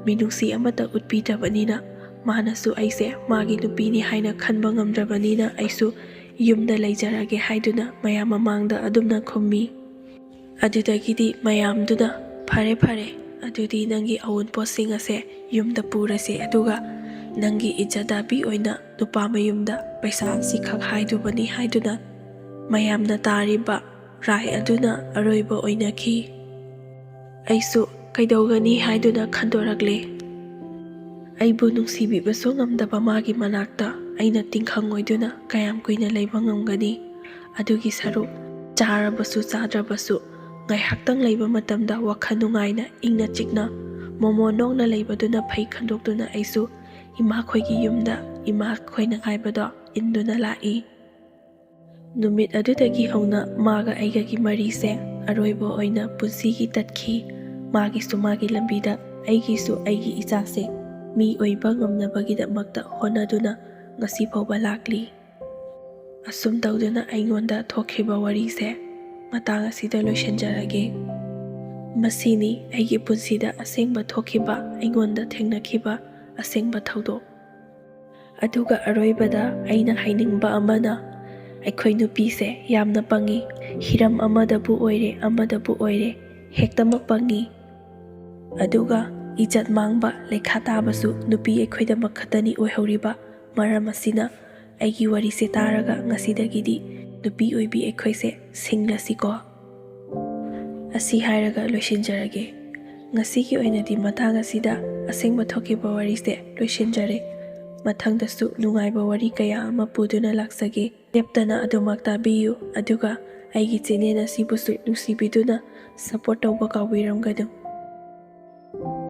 ꯃꯤꯅꯨꯡꯁꯤ ꯑꯃꯠꯇ ꯎꯠꯄꯤꯗ꯭ꯔꯕꯅꯤ나 ꯃꯥꯅꯁꯨ ꯑꯩꯁꯦ ꯃꯥꯒꯤ ꯅꯨꯄꯤꯅꯤ ꯍꯥꯏꯅ ꯈꯟꯕ ꯉꯝꯗ꯭ꯔꯕꯅꯤꯅ ꯑꯩꯁꯨ ꯌꯨꯝꯗ ꯂꯩꯖꯔꯒꯦ ꯍꯥꯏꯗꯨꯅ ꯃꯌꯥꯝ ꯃꯃꯥꯡꯗ ꯑꯗꯨꯝꯅ ꯈꯨꯝꯃꯤ꯫ ꯑꯗꯨꯗꯒꯤꯗꯤ ꯃꯌꯥꯝꯗꯨꯅ ꯐꯔꯦ ꯐꯔꯦ ꯑꯗꯨꯗꯤ ꯅꯪꯒꯤ ꯑꯎꯟꯄꯣꯠꯁꯤꯡ ꯑꯁꯦ ꯌꯨꯝꯗ ꯄꯨꯔꯁꯤ, ꯑꯗꯨꯒ ꯅꯪꯒꯤ ꯏꯖꯠꯗꯥꯕꯤ ꯑꯣꯏꯅ ꯅꯨꯄꯥ ꯃꯌꯨꯝꯗ ꯄꯩꯁꯥ ꯑꯁꯤꯈꯛ ꯍꯥꯏꯗꯨꯕꯅꯤ ꯍꯥꯏꯗꯨꯅ ꯃꯌꯥꯝꯅ ꯇꯥꯔꯤꯕ ꯔꯥꯏ ꯑꯗꯨꯅ ꯑꯔꯣꯏꯕ ꯑꯣꯏꯅꯈꯤ꯫ ꯑꯩꯁꯨ ꯀꯩꯗꯧꯒꯅꯤ ꯍꯥꯏꯗꯨꯅ ꯈꯟꯗꯣꯔꯛꯂꯦ꯫ ꯑꯩꯕꯨ ꯅꯨꯡꯁꯤꯕꯤꯕꯁꯨ ꯉꯝꯗꯕ ꯃꯥꯒꯤ ꯃꯅꯥꯛꯇ ꯑꯩꯅ ꯇꯤꯡꯈꯪ ꯑꯣꯏꯗꯨꯅ ꯀꯌꯥꯝ ꯀꯨꯏꯅ ꯂꯩꯕ ꯉꯝꯒꯅꯤ? ꯑꯗꯨꯒꯤ ꯁꯔꯨꯛ ꯆꯥꯔꯕꯁꯨ ꯆꯥꯗ꯭ꯔꯕꯁꯨ ꯉꯥꯏꯍꯥꯛꯇꯪ ꯂꯩꯕ ꯃꯇꯝꯗ ꯋꯥꯈꯜ ꯅꯨꯡꯉꯥꯏꯅ ꯏꯪꯅ ꯆꯤꯛꯅ ꯃꯣꯃꯣꯟ ꯅꯣꯡꯅ ꯂꯩꯕꯗꯨꯅ ꯐꯩ ꯈꯟꯗꯣꯛꯇꯨꯅ ꯑꯩꯁꯨ ꯏꯃꯥꯈꯣꯏꯒꯤ ꯌꯨꯝꯗ ꯏꯃꯥꯈꯣꯏꯅ ꯍꯥꯏꯕꯗꯣ ꯏꯟꯗꯨꯅ ꯂꯥꯛꯏ꯫ ꯅꯨꯃꯤꯠ ꯑꯗꯨꯗꯒꯤ ꯍꯧꯅ ꯃꯥꯒ ꯑꯩꯒꯒꯤ ꯃꯔꯤꯁꯦ ꯑꯔꯣꯏꯕ ꯑꯣꯏꯅ ꯄꯨꯟꯁꯤꯒꯤ ꯇꯠꯈꯤ꯫ ꯃꯥꯒꯤꯁꯨ ꯃꯥꯒꯤ ꯂꯝꯕꯤꯗ, ꯑꯩꯒꯤꯁꯨ ꯑꯩꯒꯤ ꯏꯆꯥꯁꯦ ꯃꯤ ꯑꯣꯏꯕ ꯉꯝꯅꯕꯒꯤꯗꯃꯛꯇ ꯍꯣꯠꯅꯗꯨꯅ ꯉꯁꯤ ꯐꯥꯎꯕ ꯂꯥꯛꯂꯤ꯫ ꯑꯁꯨꯝ ꯇꯧꯗꯨꯅ ꯑꯩꯉꯣꯟꯗ ꯊꯣꯛꯈꯤꯕ ꯋꯥꯔꯤꯁꯦ ꯃꯇꯥꯡ ꯑꯁꯤꯗ ꯂꯣꯏꯁꯤꯟꯖꯔꯒꯦ꯫ ꯃꯁꯤꯅꯤ ꯑꯩꯒꯤ ꯄꯨꯟꯁꯤꯗ ꯑꯁꯦꯡꯕ ꯊꯣꯛꯈꯤꯕ, ꯑꯩꯉꯣꯟꯗ ꯊꯦꯡꯅꯈꯤꯕ ꯑꯁꯦꯡꯕ ꯊꯧꯗꯣꯛ꯫ ꯑꯗꯨꯒ ꯑꯔꯣꯏꯕꯗ ꯑꯩꯅ ꯍꯥꯏꯅꯤꯡꯕ ꯑꯃꯅ ꯑꯩꯈꯣꯏ ꯅꯨꯄꯤꯁꯦ ꯌꯥꯝꯅ ꯄꯪꯉꯤ, ꯍꯤꯔꯝ ꯑꯃꯗꯕꯨ ꯑꯣꯏꯔꯦ ꯑꯃꯗꯕꯨ ꯑꯣꯏꯔꯦ ꯍꯦꯛꯇꯃꯛ ꯄꯪꯉꯤ꯫ ꯑꯗꯨꯒ ꯏꯖꯠ ꯃꯥꯡꯕ, ꯂꯩꯈꯥ ꯇꯥꯕꯁꯨ ꯅꯨꯄꯤ ꯑꯩꯈꯣꯏꯗꯃꯛ ꯈꯛꯇꯅꯤ ꯑꯣꯏꯍꯧꯔꯤꯕ꯫ ꯃꯔꯝ ꯑꯁꯤꯅ ꯑꯩꯒꯤ ꯋꯥꯔꯤꯁꯦ ꯇꯥꯔꯒ ꯉꯁꯤꯗꯒꯤꯗꯤ ꯅꯨꯄꯤ ꯑꯣꯏꯕꯤ ꯑꯩꯈꯣꯏꯁꯦ ꯁꯤꯡꯂꯁꯤꯀꯣ꯫ ꯑꯁꯤ ꯍꯥꯏꯔꯒ ꯂꯣꯏꯁꯤꯟꯖꯔꯒꯦ꯫ ꯉꯁꯤꯒꯤ ꯑꯣꯏꯅꯗꯤ ꯃꯇꯥꯡ ꯑꯁꯤꯗ ꯑꯁꯦꯡꯕ ꯊꯣꯛꯈꯤꯕ ꯋꯥꯔꯤꯁꯦ ꯂꯣꯏꯁꯤꯟꯖꯔꯦ꯫ ꯃꯊꯪꯗꯁꯨ ꯅꯨꯡꯉꯥꯏꯕ ꯋꯥꯔꯤ ꯀꯌꯥ ꯑꯃ ꯄꯨꯗꯨꯅ ꯂꯥꯛꯆꯒꯦ꯫ ꯂꯦꯞꯇꯅ ꯑꯗꯨꯃꯛ ꯇꯥꯕꯤꯌꯨ, ꯑꯗꯨꯒ ꯑꯩꯒꯤ ꯆꯦꯅꯦꯜ ꯑꯁꯤꯕꯨꯁꯨ ꯅꯨꯡꯁꯤꯕꯤꯗꯨꯅ ꯁꯄꯣꯔꯠ ꯇꯧꯕ ꯀꯥꯎꯕꯤꯔꯝꯒꯅꯨ꯫